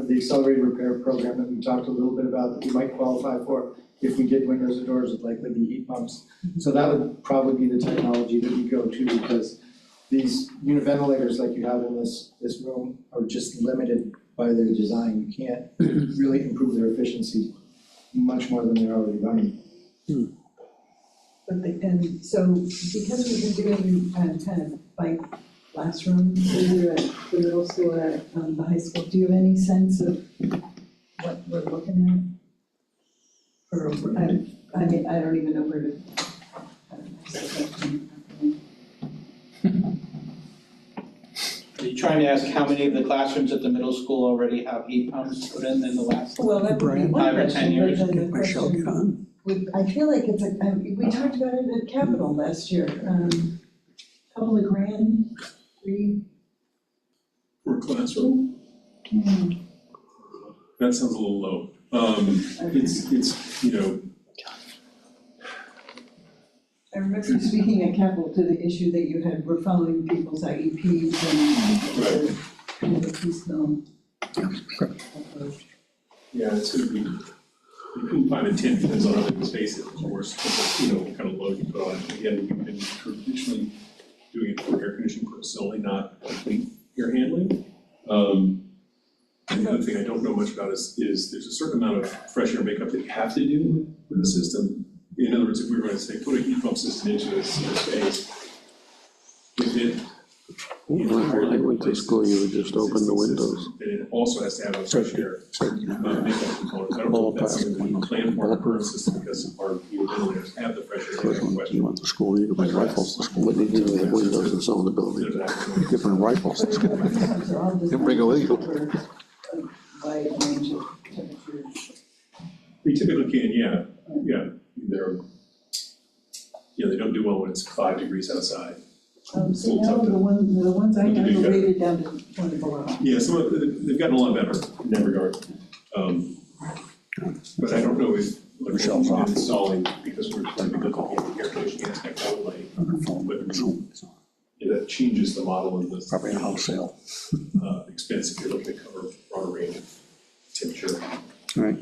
the accelerated repair program that we talked a little bit about, that we might qualify for, if we did windows and doors, would likely be heat pumps. So that would probably be the technology that we go to, because these univentilators like you have in this room are just limited by their design. You can't really improve their efficiency much more than they're already running. And so because we've been doing kind of like classrooms here at the middle school, at the high school, do you have any sense of what we're looking at? Or, I mean, I don't even know where to. Are you trying to ask how many of the classrooms at the middle school already have heat pumps put in the last? Well, that would be one 5 or 10 question, years? but then the question, I feel like it's we talked about it at Capitol last year, couple of grand, For a classroom, that sounds a little low. It's, I remember speaking at Capitol to the issue that you had, were following people's IEPs and the piecemeal approach. yeah, it's gonna be, between 5 and 10, depends on how big the space is, of course, what kind of load you put on it. Again, we've been traditionally doing it for air conditioning purposes only, not complete air handling. And the other thing I don't know much about is there's a certain amount of fresh air makeup that you have to do with the system. In other words, if we were going to say, put a heat pump system into a space, if it. When I went to school, you would just open the windows. And it also has to have a fresh air makeup component. I don't know if that's something we plan for our current system, because our ventilators have the fresh air makeup You question. went to school, you could bring rifles to school, but you didn't have windows in some of the buildings. You could bring rifles to school. You bring a legal. Wide range of temperatures. We typically can, yeah, they don't do well when it's 5 degrees outside. So now the ones I have are rated down to 20 below. Yeah, they've gotten a lot better in that regard. But I don't know if, like, what we've been installing, because we're trying to be looking at the air conditioning aspect only, but that changes the model of the. Probably a wholesale. Expense if you're looking to cover a broader range of temperature. Right.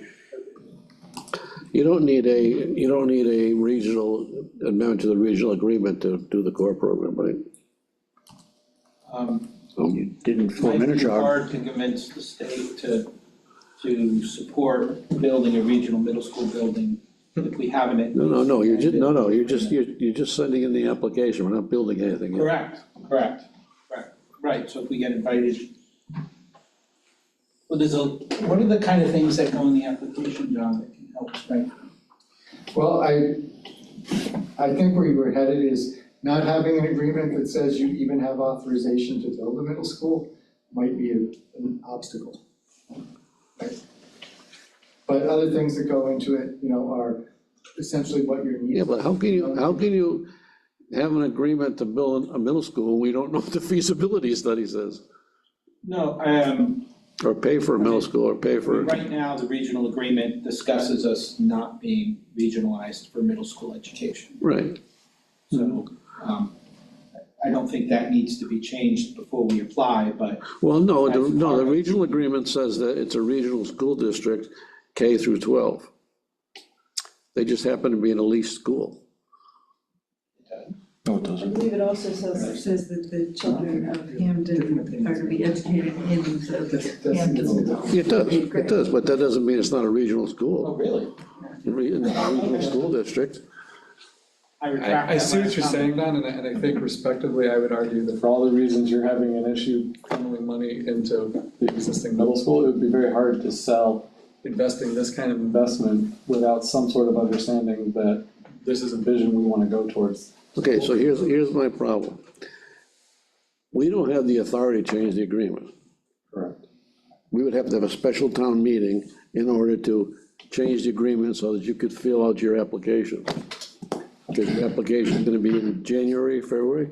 You don't need a regional, amount to the regional agreement to do the core program, right? You didn't 4 Might minutes be ago. hard to convince the state to support building a regional middle school building if we haven't at least. No, you're just sending in the application, we're not building anything yet. Correct, right, so if we get invited. Well, what are the kind of things that go in the application, John, that can help strengthen? Well, I think where you were headed is not having an agreement that says you even have authorization to build a middle school might be an obstacle. Right? But other things that go into it, are essentially what your needs. Yeah, but how can you have an agreement to build a middle school when we don't know what the feasibility study says? No, Or pay for a middle school, or pay for, right now, the regional agreement discusses us not being regionalized for middle school education. right. So, I don't think that needs to be changed before we apply, but Well, no, That's the part of it. regional agreement says that it's a regional school district, K through 12. They just happen to be in a leased school. No, it I doesn't. believe it also says that the children of Hampden are to be educated in the Hampden. It does, but that doesn't mean it's not a regional Oh, school. really? In a regional school district. I retract that I see what last you're saying, comment. Don, and I think respectively, I would argue that for all the reasons you're having an issue funneling money into the existing middle school, it would be very hard to sell investing this kind of investment without some sort of understanding that this is a vision we want to go towards. Okay, so here's my problem. We don't have the authority to change the agreement. Correct. We would have to have a special town meeting in order to change the agreement so that you could fill out your application. Because your application is gonna be in January, February?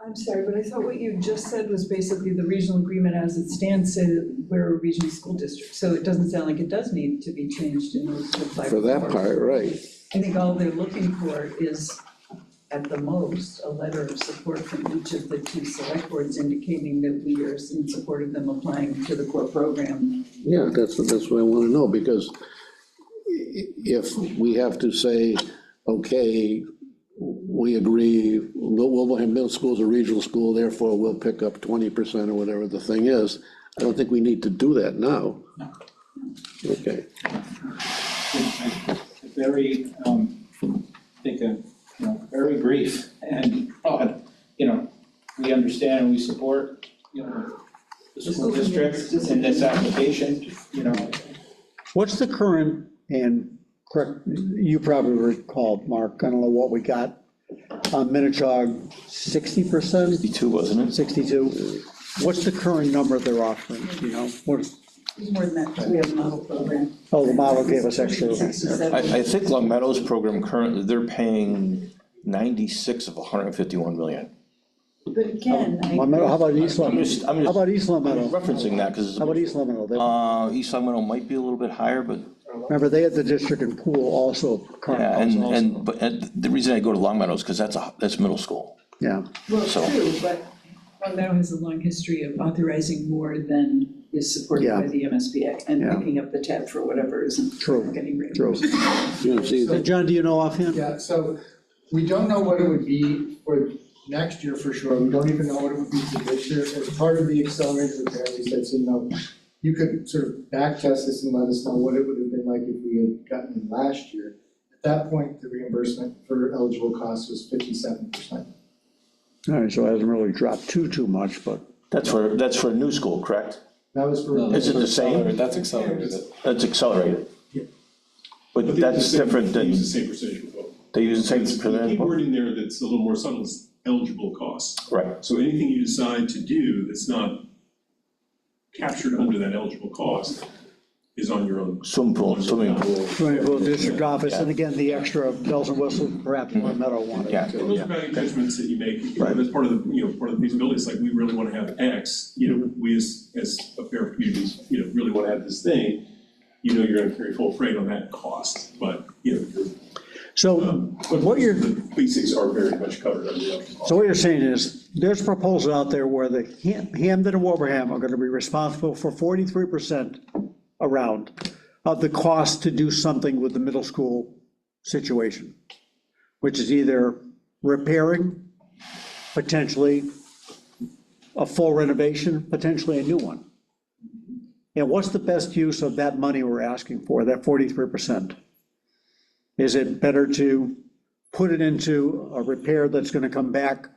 I'm sorry, but I thought what you just said was basically the regional agreement as it stands, said we're a regional school district. So it doesn't sound like it does need to be changed in order to apply. For that part, right. I think all they're looking for is, at the most, a letter of support from each of the two select boards indicating that we are in support of them applying to the core program. Yeah, that's what I wanna know, because if we have to say, okay, we agree, Wilbraham Middle School is a regional school, therefore we'll pick up 20% or whatever the thing is, I don't think we need to do that now. No. Okay, Very, very brief and broad, we understand and we support, the school district in this application, What's the current, and correct, you probably recall, Mark, I don't know what we got on Minichog, 60%? 62, wasn't it? 62? What's the current number they're offering, you know? What is, It's more than that, because we have a model program. oh, the model gave us extra. 67. I think Long Meadow's program currently, they're paying 96 of 151 million. But again, Long Meadow, how about East Long? I'm just How about East Long Meadow? referencing that, because How about East Long Meadow? East Long Meadow might be a little bit higher, but, Remember, they had the district and pool also, current yeah, costs and the reason I go to Long Meadow is because that's middle school. Yeah, well, So- true, but Long Meadow has a long history of authorizing more than is supported Yeah. by the MSBA and Yeah. picking up the tab for whatever isn't True, getting true. reimbursed. you know, see, And John, do you know offhand? Yeah, so we don't know what it would be for next year for sure. We don't even know what it would be for this year. As part of the accelerated repair, we said, so you could sort of back test this and let us know what it would have been like if we had gotten it last year. At that point, the reimbursement for eligible costs was 57%. All right, so it hasn't really dropped too much, but, That's for a new school, correct? That was for. Is it the same? That's accelerated. That's accelerated. Yeah. But But they that's use the same- different They than, use the same percentage for both. they use the same The key percentage? word in there that's a little more subtle is eligible costs. Right, So anything you decide to do that's not captured under that eligible cost is on your own. swimming pool, swimming pool, district office, and again, the extra bells and whistles perhaps Long Meadow wanted Yeah. to. And those are value judgments that you make, that's part of the, part of the feasibility, it's like, we really wanna have X, we as a pair of communities, really wanna have this thing, you're gonna carry full freight on that cost, but, So but what you're, the basics are very much covered under the eligible cost. so what you're saying is, there's a proposal out there where the Hampden and Wilbraham are gonna be responsible for 43% around of the cost to do something with the middle school situation, which is either repairing, potentially a full renovation, potentially a new one. And what's the best use of that money we're asking for, that 43%? Is it better to put it into a repair that's gonna come back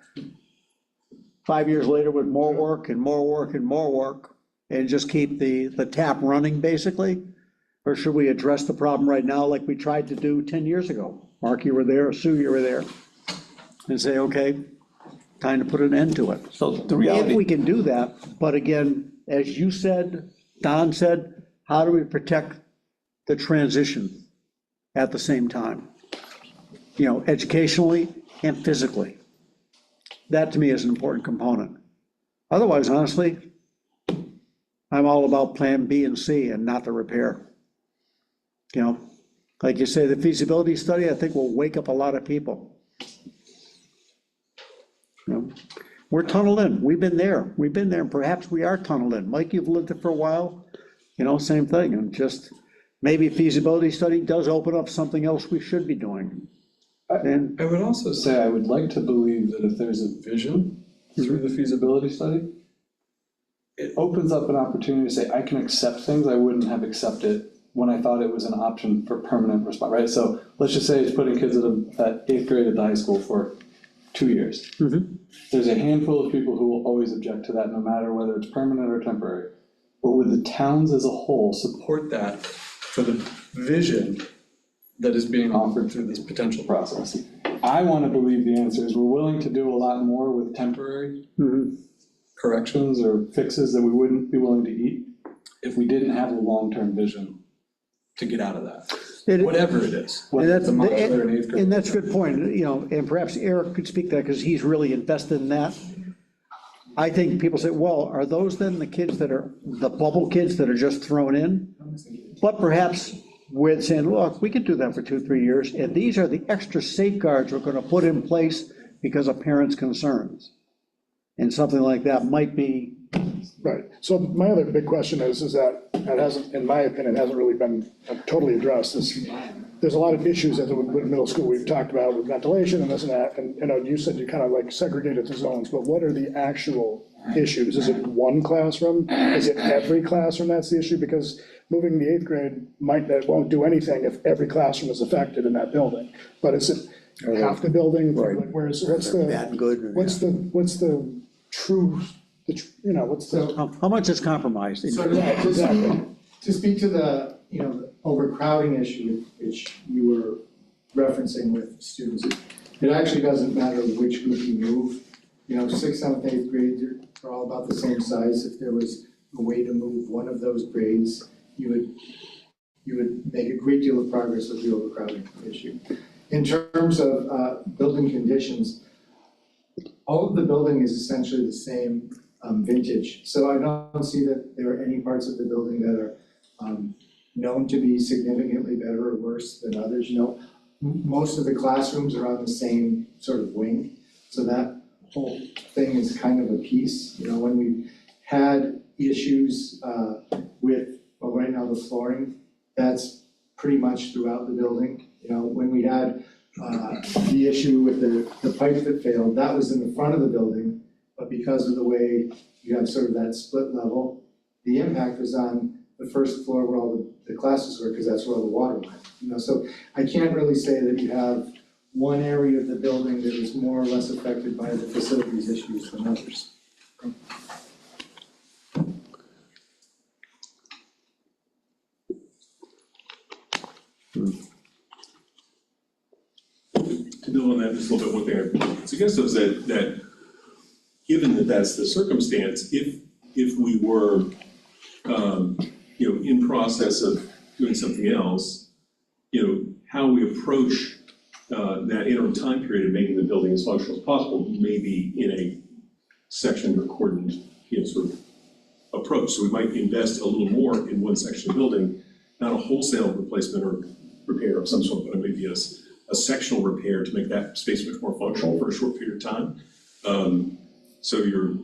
5 years later with more work and more work and more work, and just keep the tap running, basically? Or should we address the problem right now like we tried to do 10 years ago? Mark, you were there, Sue, you were there, and say, okay, time to put an end to it. So the If reality. we can do that, but again, as you said, Don said, how do we protect the transition at the same time? Educationally and physically. That to me is an important component. Otherwise, honestly, I'm all about Plan B and C and not the repair. You know, like you say, the feasibility study, I think will wake up a lot of people. You know, we're tunneled in, we've been there, and perhaps we are tunneled in. Mike, you've lived it for a while, you know, same thing, and just, maybe feasibility study does open up something else we should be doing. And I would also say, I would like to believe that if there's a vision through the feasibility study, it opens up an opportunity to say, I can accept things I wouldn't have accepted when I thought it was an option for permanent response, right? So let's just say it's putting kids at 8th grade at the high school for 2 years. There's a handful of people who will always object to that, no matter whether it's permanent or temporary. But would the towns as a whole support that for the vision that is being offered through this potential process? I want to believe the answer is we're willing to do a lot more with temporary corrections or fixes that we wouldn't be willing to eat if we didn't have a long-term vision to get out of that. Whatever it is, whether it's a modular in 8th grade. And that's a good point, you know, and perhaps Eric could speak to that, because he's really invested in that. I think people say, well, are those then the kids that are, the bubble kids that are just thrown in? But perhaps with saying, look, we could do that for 2-3 years, and these are the extra safeguards we're gonna put in place because of parents' concerns. And something like that might be. Right, so my other big question is that it hasn't, in my opinion, hasn't really been totally addressed, is there's a lot of issues at the middle school we've talked about with ventilation and this and that, and, you know, you said you kind of like segregated the zones, but what are the actual issues? Is it one classroom? Is it every classroom that's the issue? Because moving the 8th grade that won't do anything if every classroom is affected in that building, but is it half the building? Right. Like, what's the, Bad and good. what's the true, you know, what's the? How much is compromised? So to speak to the, you know, the overcrowding issue, which you were referencing with students, it actually doesn't matter which group you move. You know, 6th, 7th, 8th grade, they're all about the same size. If there was a way to move one of those grades, you would make a great deal of progress with the overcrowding issue. In terms of building conditions, all of the building is essentially the same vintage. So I don't see that there are any parts of the building that are known to be significantly better or worse than others. You know, most of the classrooms are on the same sort of wing. So that whole thing is kind of a piece. You know, when we had issues with, well, right now the flooring, that's pretty much throughout the building. You know, when we had the issue with the pipe that failed, that was in the front of the building, but because of the way you have sort of that split level, the impact was on the first floor where all the classes were, because that's where all the water went. You know, so I can't really say that you have one area of the building that is more or less affected by the facilities issues than others. To build on that just a little bit, one thing I suggest is that given that that's the circumstance, if we were, you know, in process of doing something else, you know, how we approach that interim time period of making the building as functional as possible may be in a sectioned or cordoned, you know, sort of approach. So we might invest a little more in one section of the building, not a wholesale replacement or repair of some sort, but it may be a sectional repair to make that space much more functional for a short period of time. So your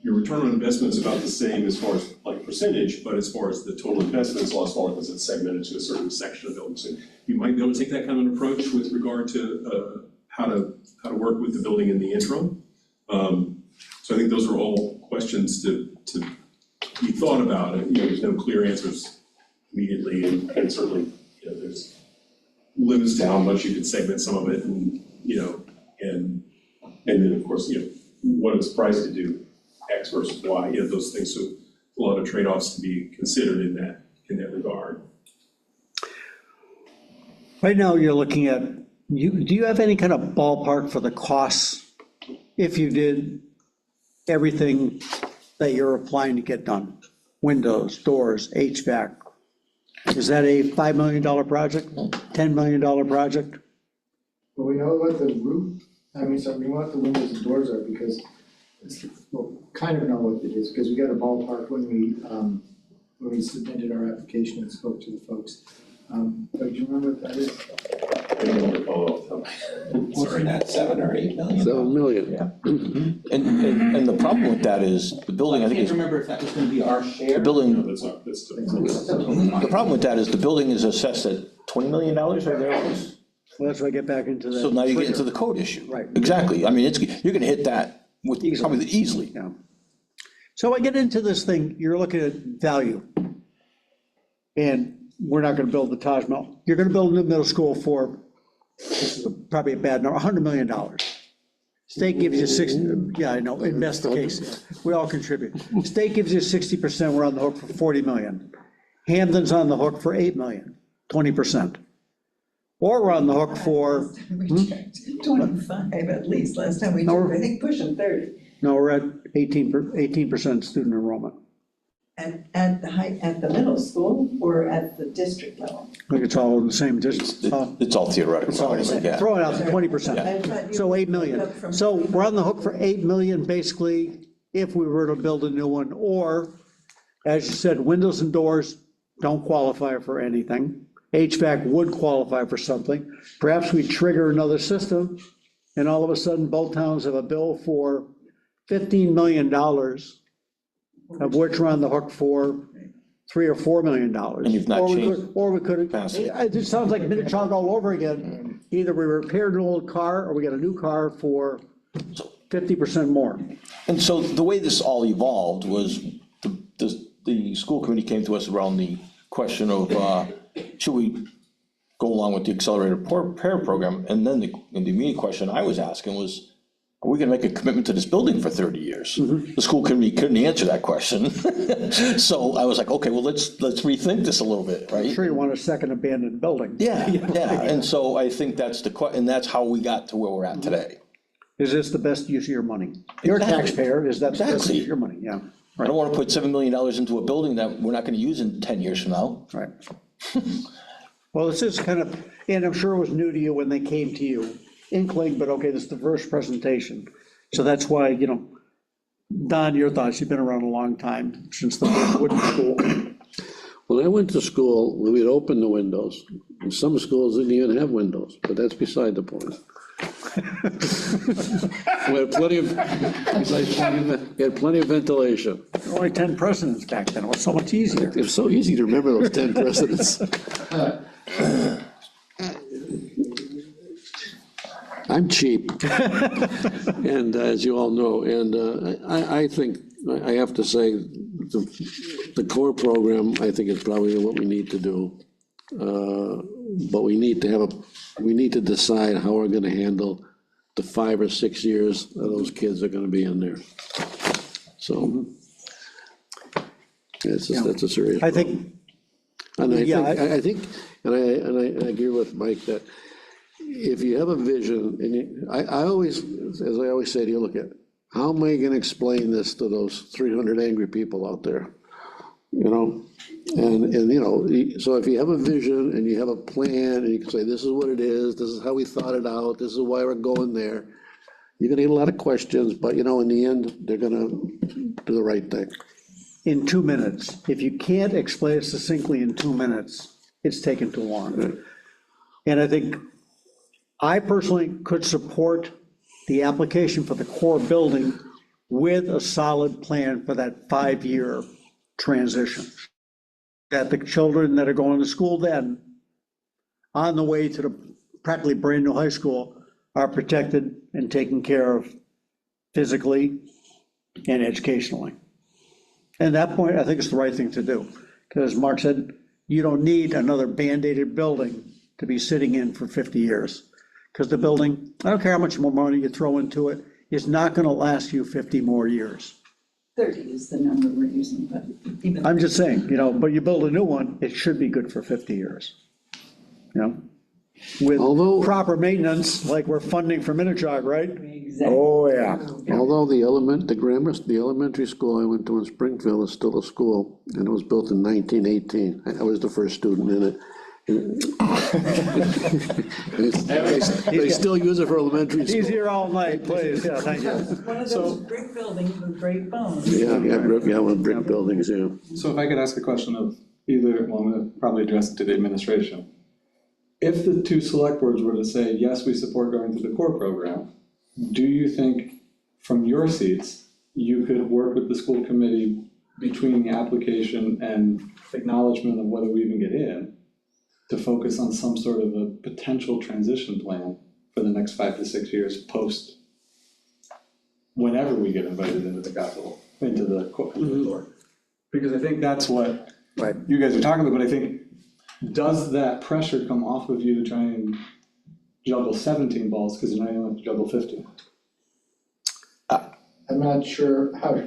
return on investment is about the same as far as like percentage, but as far as the total investment is a lot smaller because it's segmented to a certain section of the building. So you might be able to take that kind of an approach with regard to how to work with the building in the interim. So I think those are all questions to be thought about. And, you know, there's no clear answers immediately, and certainly, you know, there's limits to how much you could segment some of it, and you know, and then of course, you know, what is priced to do X versus Y, you know, those things. So a lot of trade-offs to be considered in that regard. Right now, you're looking at, do you have any kind of ballpark for the costs if you did everything that you're applying to get done? Windows, doors, HVAC. Is that a $5 million project, $10 million project? Well, we know what the roof, I mean, so we know what the windows and doors are because it's, well, kind of know what it is, because we got a ballpark when we submitted our application and spoke to the folks. But do you remember what that is? Sorry, that 7 or 8 million? 7 million. Yeah. And the problem with that is, the building, I I think can't is, remember if that was gonna be our share. the building, No, that's not, that's. the problem with that is, the building is assessed at $20 million or thereabouts. Well, that's why I get back into that. So now you get into trigger. the code issue. Right. Exactly, I mean, you're gonna hit that with, probably easily. Yeah. So I get into this thing, you're looking at value. And we're not gonna build the Taj Mahal. You're gonna build a new middle school for, this is probably a bad number, $100 million. State gives you 60, yeah, I know, in best case, we all contribute. State gives you 60%, we're on the hook for 40 million. Hampden's on the hook for 8 million, 20%. Or we're on the hook for, We checked 25 at least, last time we checked, I think pushing 30. no, we're at 18% student enrollment. At the middle school or at the district level? I think it's all in the same distance. It's all theoretical, anyway, yeah. Throw it out to 20%. I thought you So 8 moved million. up from- So we're on the hook for 8 million, basically, if we were to build a new one, or, as you said, windows and doors don't qualify for anything. HVAC would qualify for something. Perhaps we trigger another system, and all of a sudden, both towns have a bill for $15 million, of which we're on the hook for $3 or $4 million. And you've not changed Or we could, capacity. it just sounds like Minichog all over again. Either we repaired an old car, or we got a new car for 50% more. And so the way this all evolved was, the school committee came to us around the question of, should we go along with the accelerated repair program? And then the immediate question I was asking was, are we gonna make a commitment to this building for 30 years? The school committee couldn't answer that question. So I was like, okay, well, let's rethink this a little bit, I'm right? sure you want a second abandoned building. Yeah, and so I think that's and that's how we got to where we're at today. Is this the best use of your money? You're a Exactly. taxpayer, is that the best Exactly. use of your money? Yeah, I don't wanna put $7 million into a building that we're not gonna use in 10 years from now. right. Well, this is kind of, and I'm sure it was new to you when they came to you, inkling, but okay, this is the first presentation. So that's why, Don, your thoughts, you've been around a long time, since the wooden school. When I went to school, we'd open the windows, and some schools didn't even have windows, but that's beside the point. We had plenty of ventilation. There were only 10 presidents back then, it was so much easier. It was so easy to remember those 10 presidents. I'm cheap, and as you all know, and I think, I have to say, the core program, I think is probably what we need to do. But we need to decide how we're gonna handle the 5 or 6 years that those kids are gonna be in there. So, that's a serious I problem. think, And Yeah, I think, and I agree with Mike that if you have a vision, and I always, as I always say to you, look at, how am I gonna explain this to those 300 angry people out there? And so if you have a vision and you have a plan, and you can say, this is what it is, this is how we thought it out, this is why we're going there, you're gonna get a lot of questions, but in the end, they're gonna do the right thing. in 2 minutes, if you can't explain it succinctly in 2 minutes, it's taken too long. And I think I personally could support the application for the core building with a solid plan for that 5-year transition. That the children that are going to school then, on the way to the practically brand-new high school, are protected and taken care of physically and educationally. And at that point, I think it's the right thing to do. Because Mark said, you don't need another band-aided building to be sitting in for 50 years. Because the building, I don't care how much more money you throw into it, is not gonna last you 50 more years. 30 is the number we're using, but even. I'm just saying, but you build a new one, it should be good for 50 years. With Although- proper maintenance, like we're funding for Minichog, right? Exactly. Oh, yeah. Although the elementary school I went to in Springfield is still a school, and it was built in 1918. I was the first student in it, They still use it for elementary He's school. here all night, please, yeah, thank you. One of those brick buildings with great bones. Yeah, with brick buildings, yeah. So if I could ask a question of either, well, I'm gonna probably address it to the administration. If the two select boards were to say, yes, we support going to the core program, do you think from your seats, you could work with the school committee between the application and acknowledgement of whether we even get in, to focus on some sort of a potential transition plan for the next 5 to 6 years post whenever we get invited into the capital, into the core? Because I think that's what Right. you guys are talking about, but I think, does that pressure come off of you to try and juggle 17 balls, because you're not even have to juggle 15? I'm not sure how,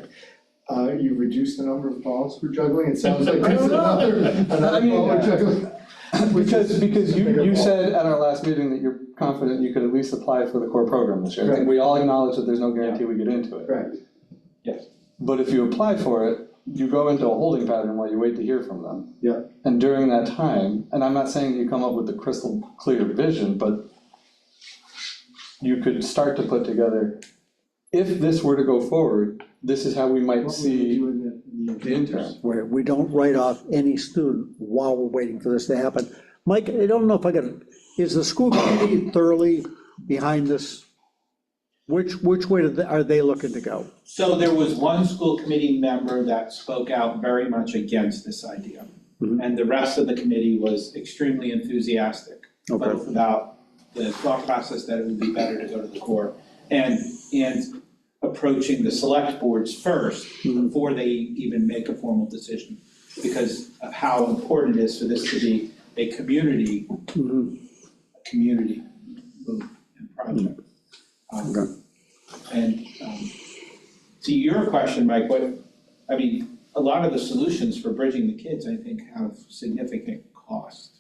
you reduce the number of balls we're juggling, it sounds like there's another ball we're juggling. Because you said at our last meeting that you're confident you could at least apply for the core program this year. I think Right. we all acknowledge that there's no guarantee we get into it. Correct. Yes. But if you apply for it, you go into a holding pattern while you wait to hear from them. Yeah. And during that time, and I'm not saying you come up with the crystal clear vision, but you could start to put together, if this were to go forward, this is how we might see the intern. Where we don't write off any student while we're waiting for this to happen. Mike, I don't know if I got, is the school committee thoroughly behind this? Which way are they looking to go? So there was one school committee member that spoke out very much against this idea. And the rest of the committee was extremely enthusiastic, both about the thought process that it would be better to go to the core and approaching the select boards first before they even make a formal decision, because of how important it is for this to be a community move and project. And to your question, Mike, a lot of the solutions for bridging the kids, I think, have significant cost.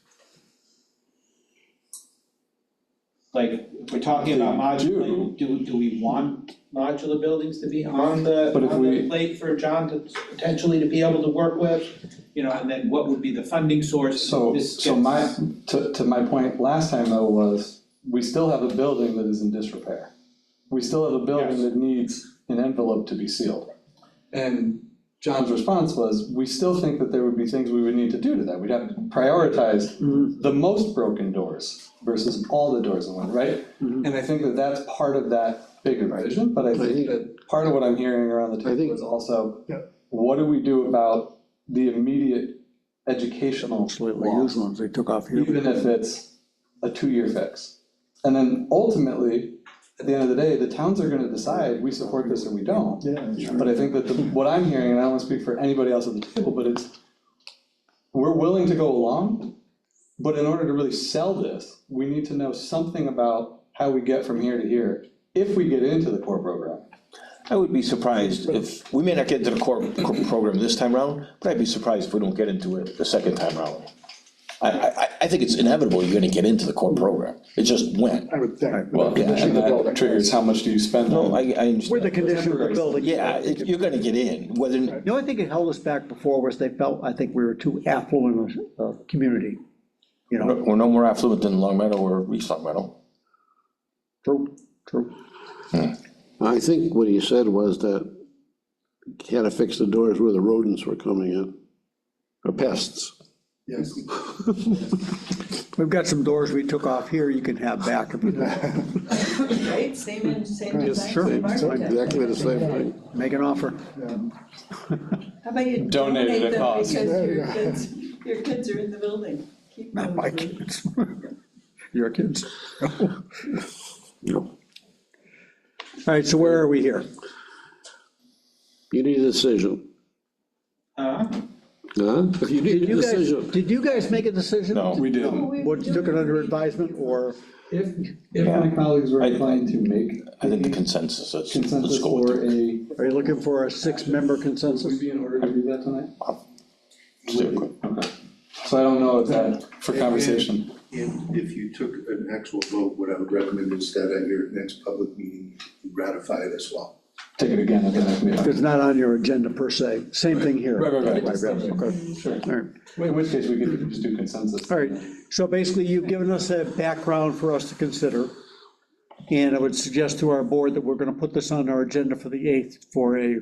Like, if we're talking about modular, do we want modular buildings to be on the plate for John to potentially to be able to work with? You know, and then what would be the funding source? So to my point last time though was, we still have a building that is in disrepair. We still have a building that needs an envelope to be sealed. And John's response was, we still think that there would be things we would need to do to that. We'd have to prioritize the most broken doors versus all the doors in one, right? And I think that that's part of that bigger vision, but I think that part of what I'm hearing around the table is also, what do we do about the immediate educational Slightly loss, used ones they took off here. even if it's a 2-year fix? And then ultimately, at the end of the day, the towns are gonna decide, we support this or we don't. But I think that what I'm hearing, and I don't wanna speak for anybody else at the table, but it's, we're willing to go along, but in order to really sell this, we need to know something about how we get from here to here, if we get into the core program. I would be surprised if, we may not get into the core program this time around, but I'd be surprised if we don't get into it the second time around. I think it's inevitable you're gonna get into the core program, it's just when. I would think. Well, The condition and of the building. that triggers how much do you spend No, on it. I understand. With the condition of the building. Yeah, you're gonna get in, whether, The only thing that held us back before was they felt, I think we were too affluent a community, you know. we're no more affluent than Long Meadow or East Long Meadow. True. I think what he said was that he had to fix the doors where the rodents were coming in, or pests. Yes. We've got some doors we took off here you can have back if you want. Right, same design, Sure. same architect. Exactly the same thing. Make an offer. How about you Donate donate at a them cost. because your kids are in the building? Keep Not those. my kids. Your kids. No. All right, so where are we here? You need a decision. Huh? You need a decision. Did you guys make a decision? No. We didn't. What, you took it under advisement, or? If my colleagues were inclined to make I think the consensus, let's consensus go with or it. a, Are you looking for a 6-member would we consensus? be in order to do that tonight? Stay quick. Okay. So I don't know if that, for conversation. And if you took an actual vote, what I would recommend instead at your next public meeting, you ratify it as well. take it again at the next meeting. It's not on your agenda per se. Same thing here. Right. Okay. Sure. All right. In which case, we could just do consensus. All right, so basically, you've given us a background for us to consider, and I would suggest to our board that we're gonna put this on our agenda for the 8th for a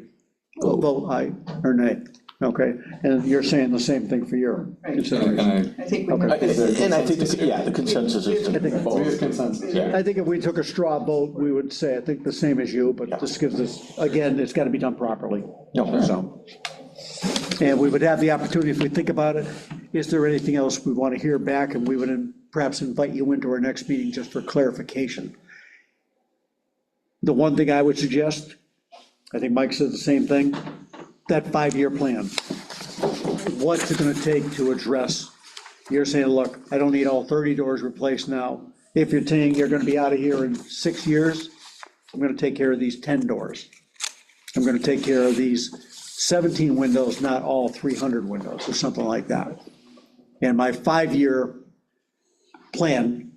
vote, aye or nay, okay? And you're saying the same thing for your Right. consideration. I think we Okay. have. And I think, the consensus is to think- vote. We have consensus. Yeah. I think if we took a straw vote, we would say, I think the same as you, but this gives us, again, it's gotta be done properly. No. So, and we would have the opportunity, if we think about it, is there anything else we want to hear back? And we would perhaps invite you into our next meeting just for clarification. The one thing I would suggest, I think Mike said the same thing, that 5-year plan. What's it gonna take to address, you're saying, look, I don't need all 30 doors replaced now. If you're saying you're gonna be out of here in 6 years, I'm gonna take care of these 10 doors. I'm gonna take care of these 17 windows, not all 300 windows, or something like that. And my 5-year plan,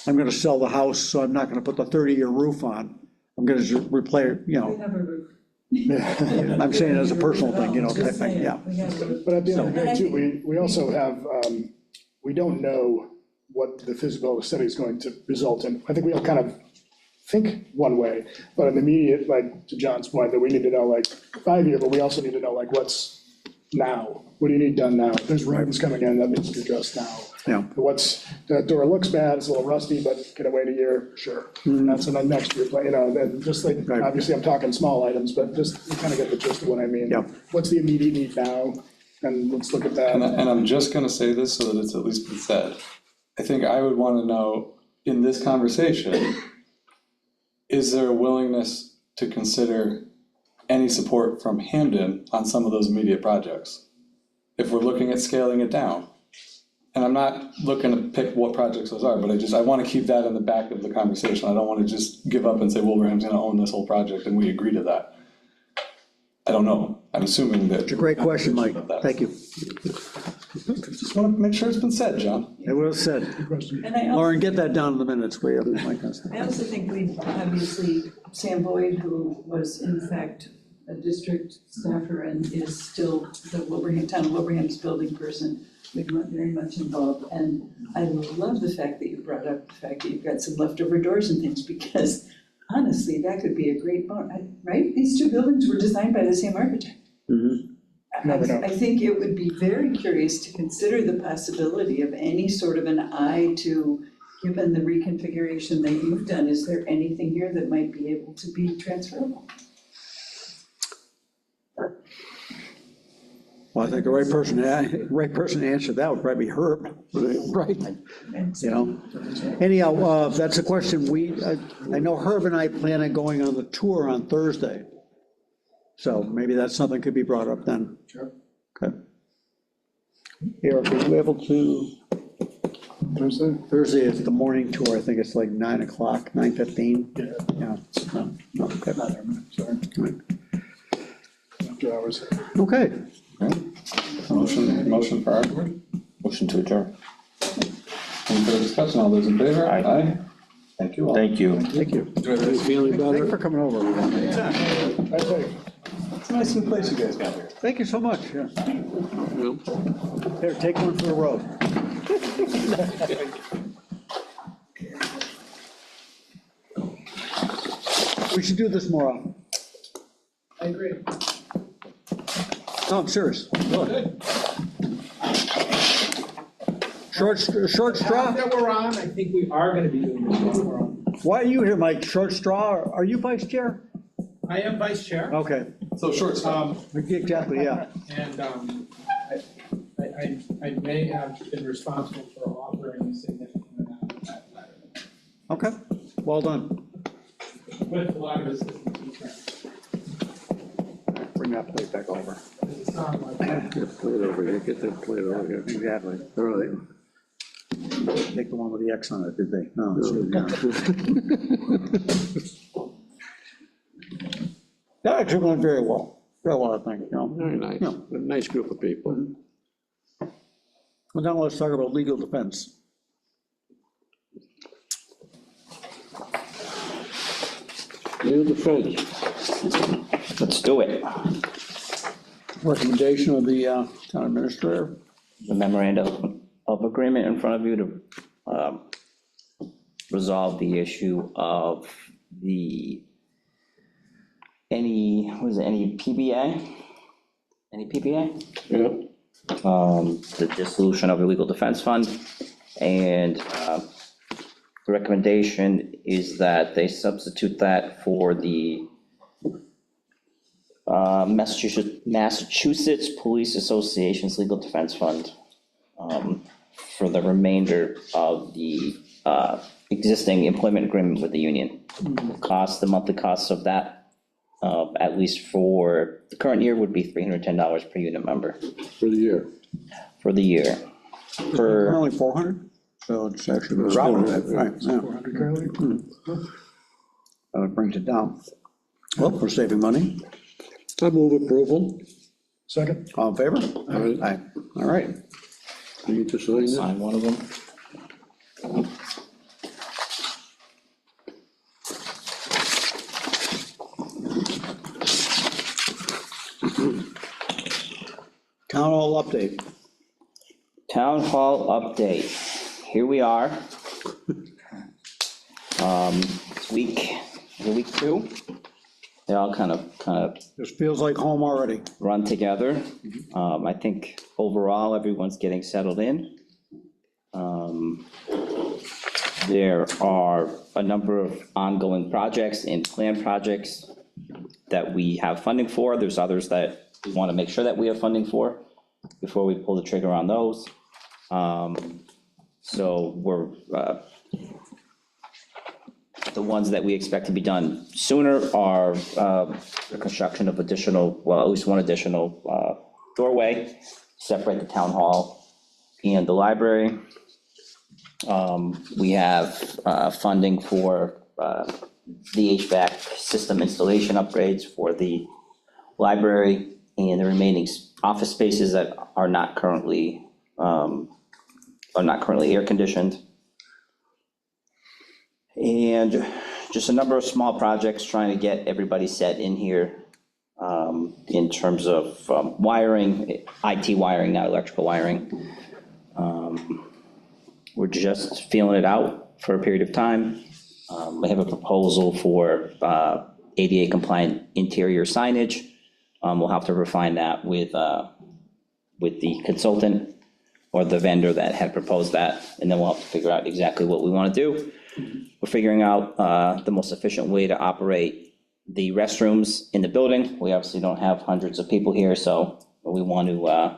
I'm gonna sell the house, so I'm not gonna put the 30-year roof on. I'm gonna just replace, We have a roof. I'm saying as a personal thing, type Just thing, saying, yeah. we have a roof. But at the end of the day, too, we also have, we don't know what the feasibility study is going to result in. I think we all kind of think one way, but in the immediate, like, to John's point, that we need to know, like, 5-year, but we also need to know, like, what's now? What do you need done now? If there's rooms coming in, that needs to be addressed now. Yeah. That door looks bad, it's a little rusty, but can it wait a year? Sure. That's in the next year, and just like, Right. obviously, I'm talking small items, but just, you kind of get the gist of what I mean. Yeah. What's the immediate need now? And let's look at that. And I'm just gonna say this so that it's at least been said. I think I would wanna know, in this conversation, is there a willingness to consider any support from Hampden on some of those immediate projects? If we're looking at scaling it down. And I'm not looking to pick what projects those are, but I wanna keep that in the back of the conversation. I don't wanna just give up and say Wilbraham's gonna own this whole project and we agree to that. I don't know. I'm assuming that. It's a great question, Mike. Thank you. Just wanna make sure it's been said, John. It was said. And I also, Lauren, get that down in the minutes, will you? Mike has that. I also think we, obviously, Sam Boyd, who was in fact a district staffer and is still the Town of Wilbraham's building person, we're very much involved. And I love the fact that you brought up the fact that you've got some leftover doors and things, because honestly, that could be a great, right? These two buildings were designed by the same architect. I think it would be very curious to consider the possibility of any sort of an eye to, given the reconfiguration that you've done, is there anything here that might be able to be transferable? Well, I think the right person to answer that would probably be Herb, right? Anyhow, that's a question I know Herb and I plan on going on the tour on Thursday. So maybe that's something could be brought up then. Sure. Okay. Eric, are you able to, Thursday? Thursday is the morning tour, I think it's like 9 o'clock, 9:15? Yeah. Yeah. No, okay. Sorry. After hours. Okay. Motion for Artwood. Motion to adjourn. Any further discussion? All those in favor? Aye. Thank you all. Thank you. Thank you. Feeling Thanks better? for coming over. It's a nice new place you guys got here. Thank you so much, yeah. Well, Here, take one for the road. We should do this more often. I agree. No, I'm serious. Short straw? That we're on, I think we are gonna be doing this while we're on. Why are you here, Mike? Short straw? Are you vice chair? I am vice chair. Okay, So short stuff. exactly, yeah. And I may have been responsible for offering a significant amount of that letter, Okay, well done. with a lot of assistance from Trent. Bring that plate back over. It's not like, get the plate over here, get that plate over here. Exactly. All right. Take the one with the X on it, did they? No, it's good. That actually went very well. Got a lot of things, Very nice, Yeah. a nice group of people. Well, now let's talk about legal defense. Legal defense. Let's do it. Recommendation of the town administrator. The memorandum of agreement in front of you to resolve the issue of any PBA? Any PBA? Yeah. The dissolution of a legal defense fund. And the recommendation is that they substitute that for the Massachusetts Police Association's Legal Defense Fund for the remainder of the existing employment agreement with the union. The monthly costs of that, at least for the current year, would be $310 per unit member For the year. for the year. Currently 400, so it's actually dropping that, right, yeah. 400 currently? It brings it down. Well, we're saving money. I move approval. Second? All in favor? Aye. Aye. All right. You need to sign this? Sign one of them. Town hall update. Town hall update. Here we are. It's week 2. They all kind of This feels like home already. run together. I think overall, everyone's getting settled in. There are a number of ongoing projects and planned projects that we have funding for. There's others that we want to make sure that we have funding for before we pull the trigger on those. So we're, the ones that we expect to be done sooner are the construction of additional, well, at least one additional doorway, separate the town hall and the library. We have funding for the HVAC system installation upgrades for the library and the remaining office spaces that are not currently air conditioned. And just a number of small projects trying to get everybody set in here in terms of wiring, IT wiring, not electrical wiring. We're just feeling it out for a period of time. We have a proposal for ADA compliant interior signage. We'll have to refine that with the consultant or the vendor that had proposed that, and then we'll have to figure out exactly what we want to do. We're figuring out the most efficient way to operate the restrooms in the building. We obviously don't have hundreds of people here, so we want to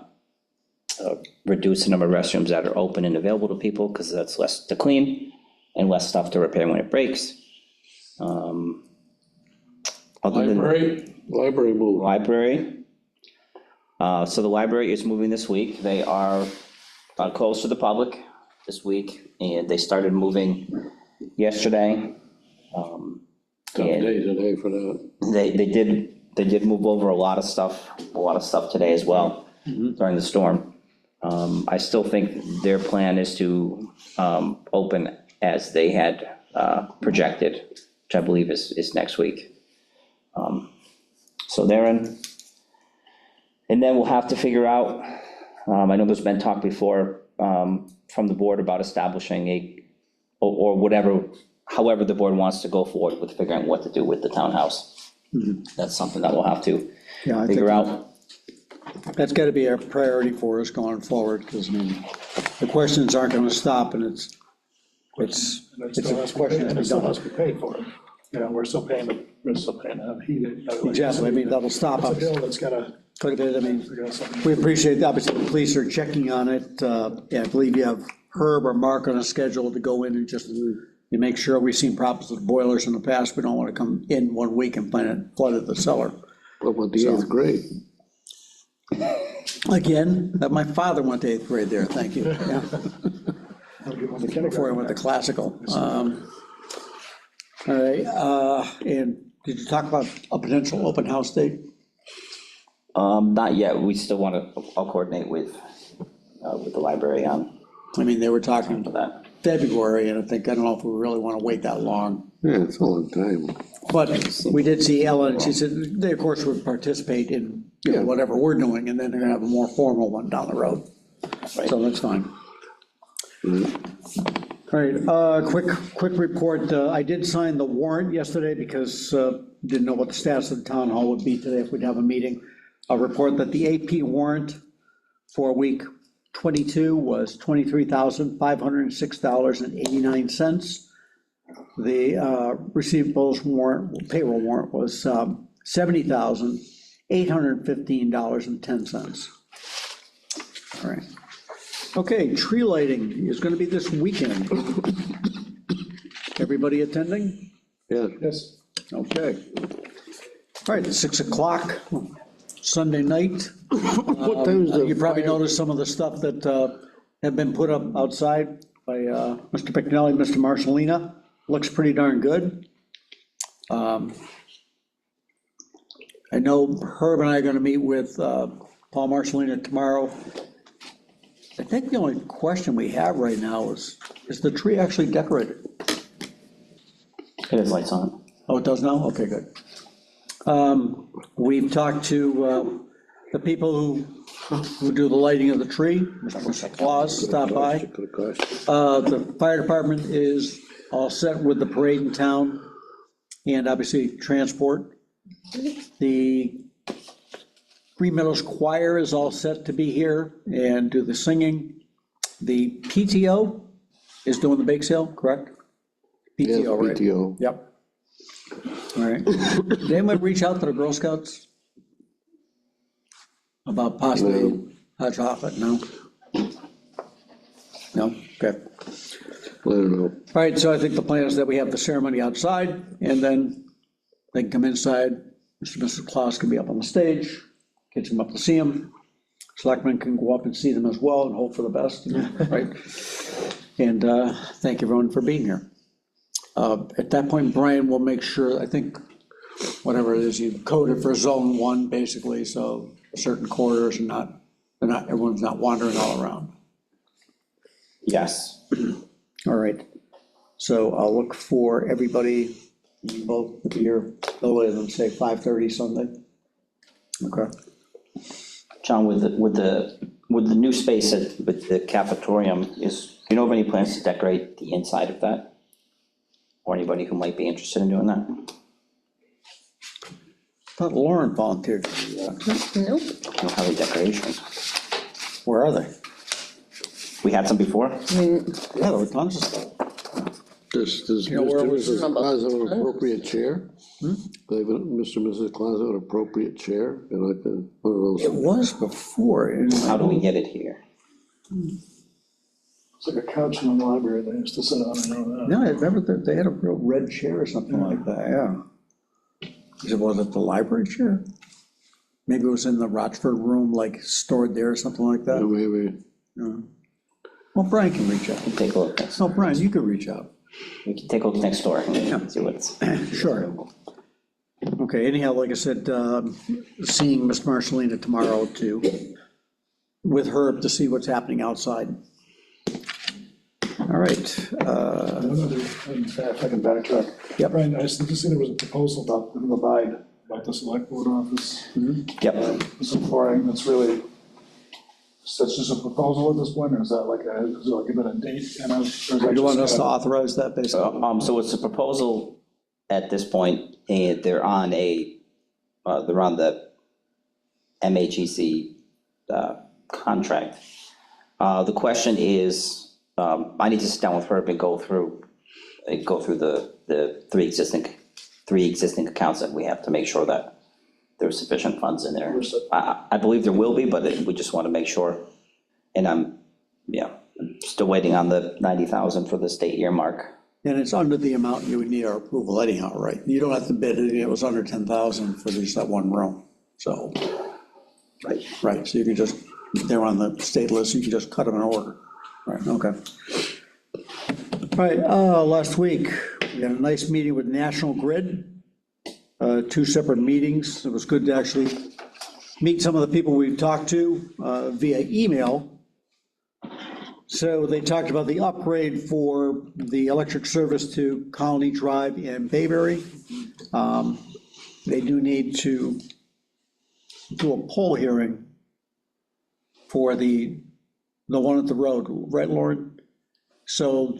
reduce the number of restrooms that are open and available to people, because that's less to clean and less stuff to repair when it breaks. Other than Library move. library. So the library is moving this week. They are closed to the public this week, and they started moving yesterday. Tough day today for that. They did move over a lot of stuff today as well during the storm. I still think their plan is to open as they had projected, which I believe is next week. So they're in. And then we'll have to figure out, I know there's been talk before from the board about establishing or whatever, however the board wants to go forward with figuring out what to do with the townhouse. That's something that we'll have to Yeah, I figure think out. that's got to be a priority for us going forward, because, I mean, the questions aren't going to stop, and it's And it still has a to be question paid, to and be it still done. has to be paid for. You know, we're still paying to have heated. Exactly, I mean, that'll stop It's a us bill that's gotta, quite a bit, I mean, we got something. we appreciate that, obviously, the police are checking on it. Yeah, I believe you have Herb or Mark on a schedule to go in and just, you make sure. We've seen problems with boilers in the past, we don't want to come in 1 week and find it flooded the cellar. What about the 8th grade? Again, that my father went to 8th grade there, thank you. Yeah. I'll give them the Before I went to classical. All right, and did you talk about a potential open house date? Not yet, we still want to, I'll coordinate with the library on I mean, they were talking that. February, and I don't know if we really want to wait that long. Yeah, it's a long time. But we did see Ellen, she said they, of course, would participate in, you know, Yeah. whatever we're doing, and then they're gonna have a more formal one down the road. So that's fine. All right, quick report. I did sign the warrant yesterday because didn't know what the status of the town hall would be today if we'd have a meeting. I'll report that the AP warrant for week 22 was $23,506.89. The receivables warrant, payroll warrant was $70,815.10. All right. Okay, tree lighting is gonna be this weekend. Everybody attending? Yeah, Yes. Okay. All right, 6 o'clock, Sunday night. what time is the You probably fire- noticed some of the stuff that have been put up outside by Mr. Picnelli, Mr. Marcelina. Looks pretty darn good. I know Herb and I are gonna meet with Paul Marcelina tomorrow. I think the only question we have right now is the tree actually decorated? It has lights on. Oh, it does now? Okay, good. We've talked to the people who do the lighting of the tree. Mr. Claus stopped by. Good question. The fire department is all set with the parade in town, and obviously transport. The Green Meadows Choir is all set to be here and do the singing. The PTO is doing the bake sale, correct? Yes, PTO, right? PTO. Yep. All right. Did anyone reach out to the Girl Scouts about possibly hot chocolate? No? No? Okay. I don't know. All right, so I think the plan is that we have the ceremony outside, and then they can come inside. Mr. and Mrs. Claus can be up on the stage, kids come up to see them. Selectmen can go up and see them as well and hope for the best, right? And thank everyone for being here. At that point, Brian will make sure, I think, whatever it is, you code it for zone 1, basically, so certain corridors are not, everyone's not wandering all around. Yes. All right, so I'll look for everybody, you both to be here no later than, say, 5:30 Sunday. Okay. John, with the new space with the cafetorium, do you know of any plans to decorate the inside of that? Or anybody who might be interested in doing that? I thought Lauren volunteered to do that. Nope. I don't have any decorations. Where are they? We had some before? I mean, Yeah, there were tons of stuff. Does You know, where Mr. was and it? Mrs. Claus have an appropriate chair? They have Mr. and Mrs. Claus have an appropriate chair, and like one of It those, was before. How do we get it here? It's like a couch in the library they used to sit on, I know that. No, I remember that they had a real red chair or something like that, yeah. Was it the library chair? Maybe it was in the Rochford room, like stored there or something like that. maybe, Well, Brian can reach out. Take a look. No, Brian, you can reach out. We can take a look next door and see what's. Sure. Okay, anyhow, like I said, seeing Miss Marcelina tomorrow with Herb to see what's happening outside. All right. One other, in fact, if I can backtrack. Yep. Brian, I just see there was a proposal about the Abide, about the select board office. Yep. Some flooring that's really, so that's just a proposal at this point, or is that like is there like a bit of date? And or is that You want us just to kinda- authorize that, basically? So it's a proposal at this point, and they're on the MHEC contract. The question is, I need to sit down with Herb and go through the three existing accounts that we have to make sure that there's sufficient funds in there. I believe there will be, but we just want to make sure. And I'm still waiting on the 90,000 for the state earmark. And it's under the amount you would need our approval anyhow, right? You don't have to bid it, it was under 10,000 for just that one room, so. Right, so you can just, they're on the state list, you can just cut them in order. Right, okay. All right, last week, we had a nice meeting with National Grid, 2 separate meetings. It was good to actually meet some of the people we've talked to via email. So they talked about the upgrade for the electric service to Colony Drive in Bayberry. They do need to do a poll hearing for the one at the road, right, Lauren? So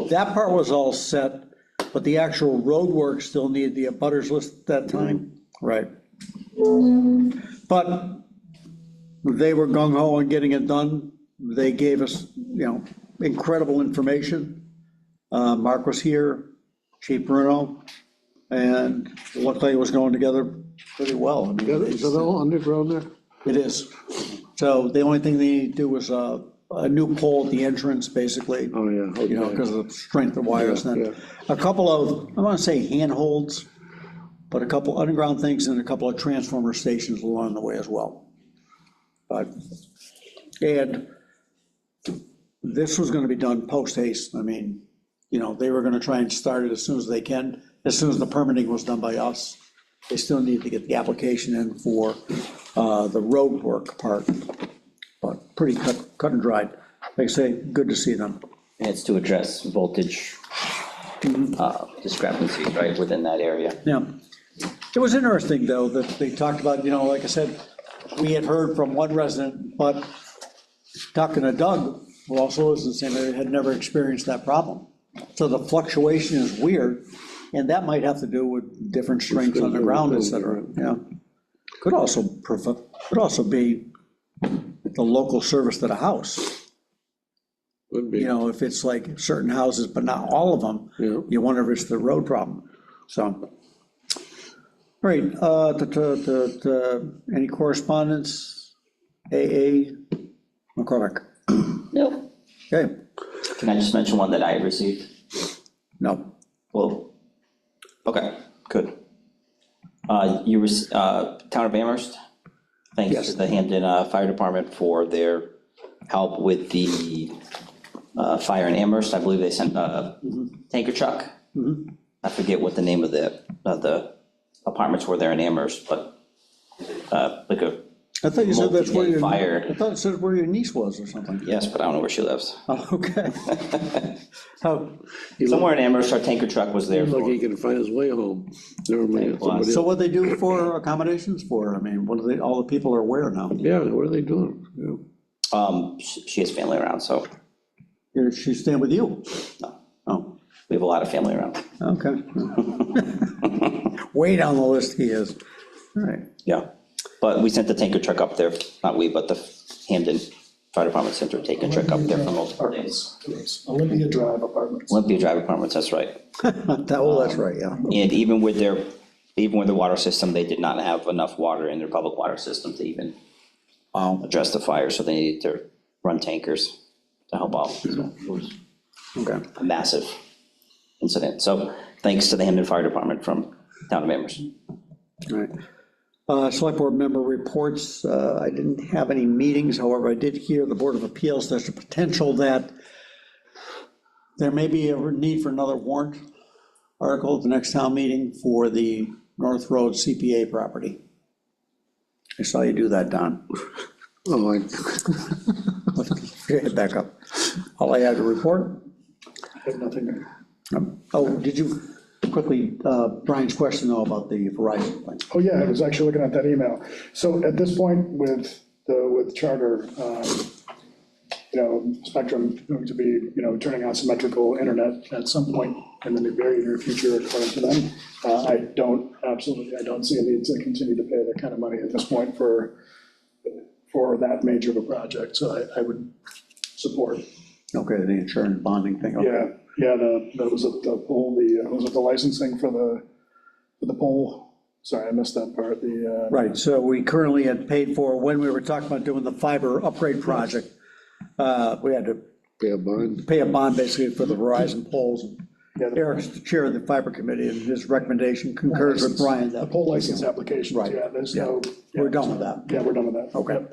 that part was all set, but the actual road work still needed the abutters list at that time, right? But they were gung-ho on getting it done. They gave us, incredible information. Mark was here, Chief Bruno, and it looked like it was going together pretty well. I mean, Is it all underground there? it is. So the only thing they need to do was a new pole at the entrance, basically. Oh, yeah, okay. Because of the strength of wires. Yeah, Then a couple of, I want to say handholds, but a couple underground things and a couple of transformer stations along the way as well. And this was going to be done post haste. I mean, they were going to try and start it as soon as they can, as soon as the permitting was done by us. They still need to get the application in for the road work part, but pretty cut and dried. Like I say, good to see them. And it's to address voltage discrepancies, right, within that area. Yeah. It was interesting, though, that they talked about, like I said, we had heard from one resident, but talking to Doug, who also lives in the same area, had never experienced that problem. So the fluctuation is weird, and that might have to do with different strengths on the ground, et cetera, yeah. Could also be the local service to the house. Would be. If it's like certain houses, but not all of them, Yeah. you wonder if it's the road problem, so. All right, any correspondence? AA, McCormick? Nope. Okay, Can I just mention one that I received? no, Well, okay, good. Town of Amherst, thanks Yes. to the Hampden Fire Department for their help with the fire in Amherst. I believe they sent a tanker truck. I forget what the name of the apartments were there in Amherst, but like a, I thought you said that's where Multi-day fire. I thought it said where your niece was or something. yes, but I don't know where she lives. Oh, okay. How, Somewhere in Amherst, our tanker truck was there Like for. he can find his way home. Never mind. Somebody so else. what they do for accommodations for, I mean, what do they, all the people are aware now? Yeah, what are they doing? Yeah. She has family around, so She's staying with you? No. Oh, we have a lot of family around. okay. Way down the list he is. All right. Yeah, but we sent the tanker truck up there, not we, but the Hampden Fire Department sent a tanker truck up there for multiple days. Olympia Drive Apartments. Olympia Drive Apartments, that's right. That's right, yeah. And even with the water system, they did not have enough water in their public water system to even address the fire, so they needed to run tankers to help out. So it was Okay. a massive incident. So thanks to the Hampden Fire Department from Town of Amherst. All right. Select board member reports, I didn't have any meetings, however, I did hear the Board of Appeals, there's a potential that there may be a need for another warrant article at the next town meeting for the North Road CPA property. I saw you do that, Don. Oh, Head back up. All I had to report. I have nothing. Oh, did you, quickly, Brian's question though about the Verizon thing. Oh, yeah, I was actually looking at that email. So at this point with Charter, Spectrum going to be, turning on symmetrical internet at some point in the very near future, according to them. I don't see a need to continue to pay that kind of money at this point for that major of a project, so I would support. Okay, the insurance bonding thing. Okay. Yeah, that was the poll, was it the licensing for the poll? Sorry, I missed that part, Right, so we currently had paid for, when we were talking about doing the fiber upgrade project, we had to pay a bond. pay a bond basically for the Verizon poles. Yeah, Eric's the chair of the fiber committee, and his recommendation concurs with Brian. the That poll license applications, Right. yeah, there's Yeah. no. We're done with that. Yeah, we're done with that. Okay.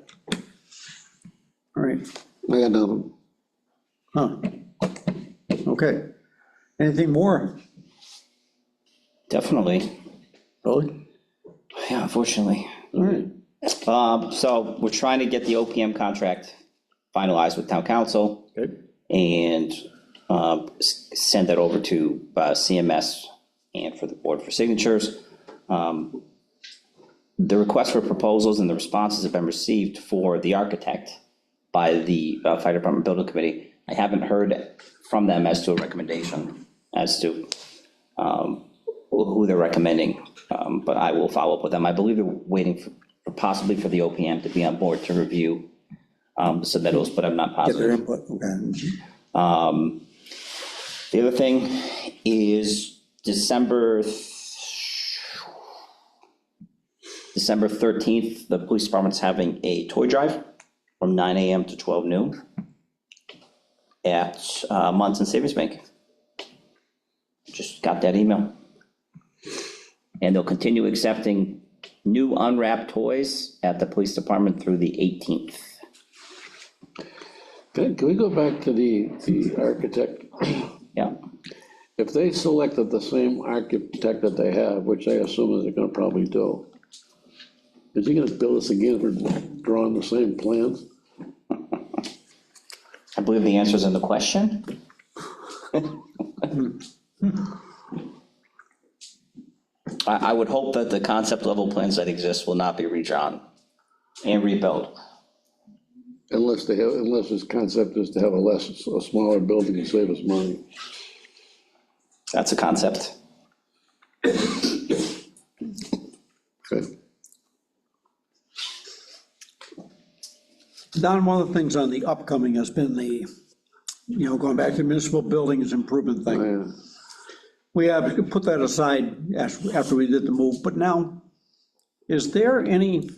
All right, I got nothing. huh, okay. Anything more? Definitely. Billy? Yeah, unfortunately. All right, So we're trying to get the OPM contract finalized with town council. good. and send that over to CMS and for the board for signatures. The request for proposals and the responses have been received for the architect by the Fire Department Building Committee. I haven't heard from them as to a recommendation as to who they're recommending, but I will follow up with them. I believe they're waiting for possibly for the OPM to be on board to review the submittals, but I'm not Get their positive. input, okay. The other thing is December 13th, the police department's having a toy drive from 9 AM to 12 noon at Munson Savings Bank. Just got that email. And they'll continue accepting new unwrapped toys at the police department through the 18th. Can we go back to the architect? Yeah. If they selected the same architect that they have, which I assume is they're gonna probably do, is he gonna bill us again for drawing the same plans? I believe the answer's in the question. I would hope that the concept level plans that exist will not be redrawn and rebuilt. Unless his concept is to have a smaller building and save us money. That's a concept. Okay. Don, one of the things on the upcoming has been the, going back to the municipal buildings improvement thing. Yeah. We have put that aside after we did the move, but now, is there any,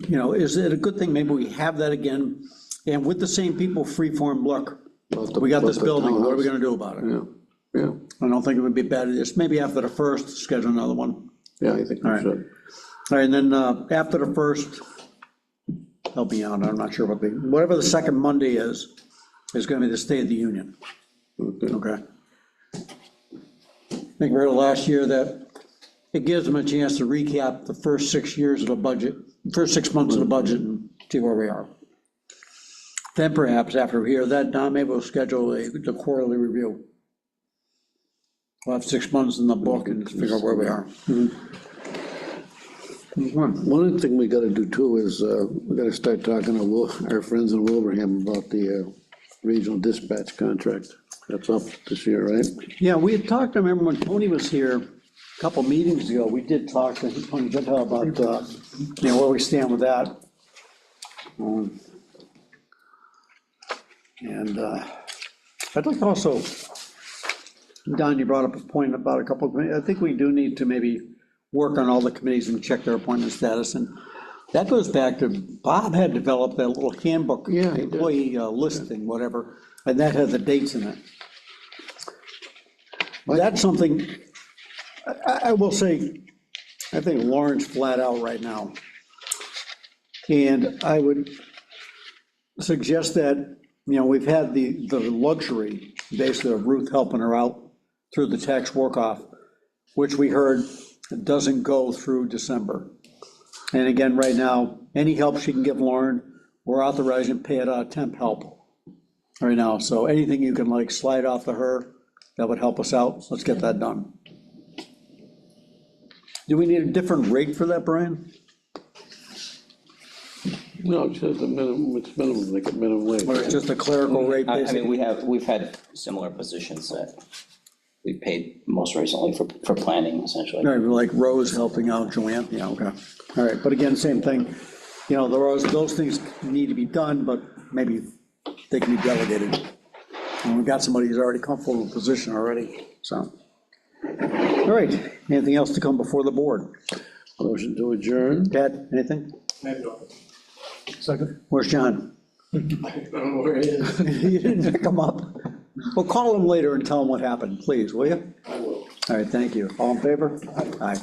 is it a good thing, maybe we have that again, and with the same people, freeform, look, we got this building, what are we gonna do about it? Yeah, I don't think it would be bad, just maybe after the first, schedule another one. yeah, I think All we right. should. All right, and then after the first, help me out, I'm not sure whatever the second Monday is gonna be the State of the Union. Okay. I think we heard last year that it gives them a chance to recap the first 6 years of the budget, first 6 months of the budget and see where we are. Then perhaps after we hear that, Don, maybe we'll schedule the quarterly review. We'll have 6 months in the book and figure out where we are. One other thing we gotta do too is, we gotta start talking to our friends in Wilbraham about the regional dispatch contract. That's up this year, right? Yeah, we had talked, I remember when Tony was here a couple meetings ago, we did talk to Tony Gentile about, where we stand with that. And I'd like to also, Don, you brought up a point about a couple of, I think we do need to maybe work on all the committees and check their appointment status, and that goes back to, Bob had developed that little handbook, Yeah, he did. employee listing, whatever, and that had the dates in it. That's something, I will say, I think Lauren's flat out right now. And I would suggest that, we've had the luxury, basically, of Ruth helping her out through the tax work-off, which we heard doesn't go through December. And again, right now, any help she can give Lauren, we're authorizing pay it out of temp help right now. So anything you can slide off to her, that would help us out. Let's get that done. Do we need a different rate for that, Brian? No, it's just a minimum, it's minimum, like a minimum wage. Or it's just a clerical rate, I basically? mean, we've had similar positions that we paid most recently for planning, essentially. Right, like Rose helping out Joanne, yeah, okay. All right, but again, same thing, those things need to be done, but maybe they can be delegated. And we've got somebody who's already comfortable in the position already, so. All right, anything else to come before the board? Motion to adjourn. Ted, anything? Second. Where's John? I don't know where it is. You didn't pick him up? Well, call him later and tell him what happened, please, will you? I will. All right, thank you. All in favor? Aye.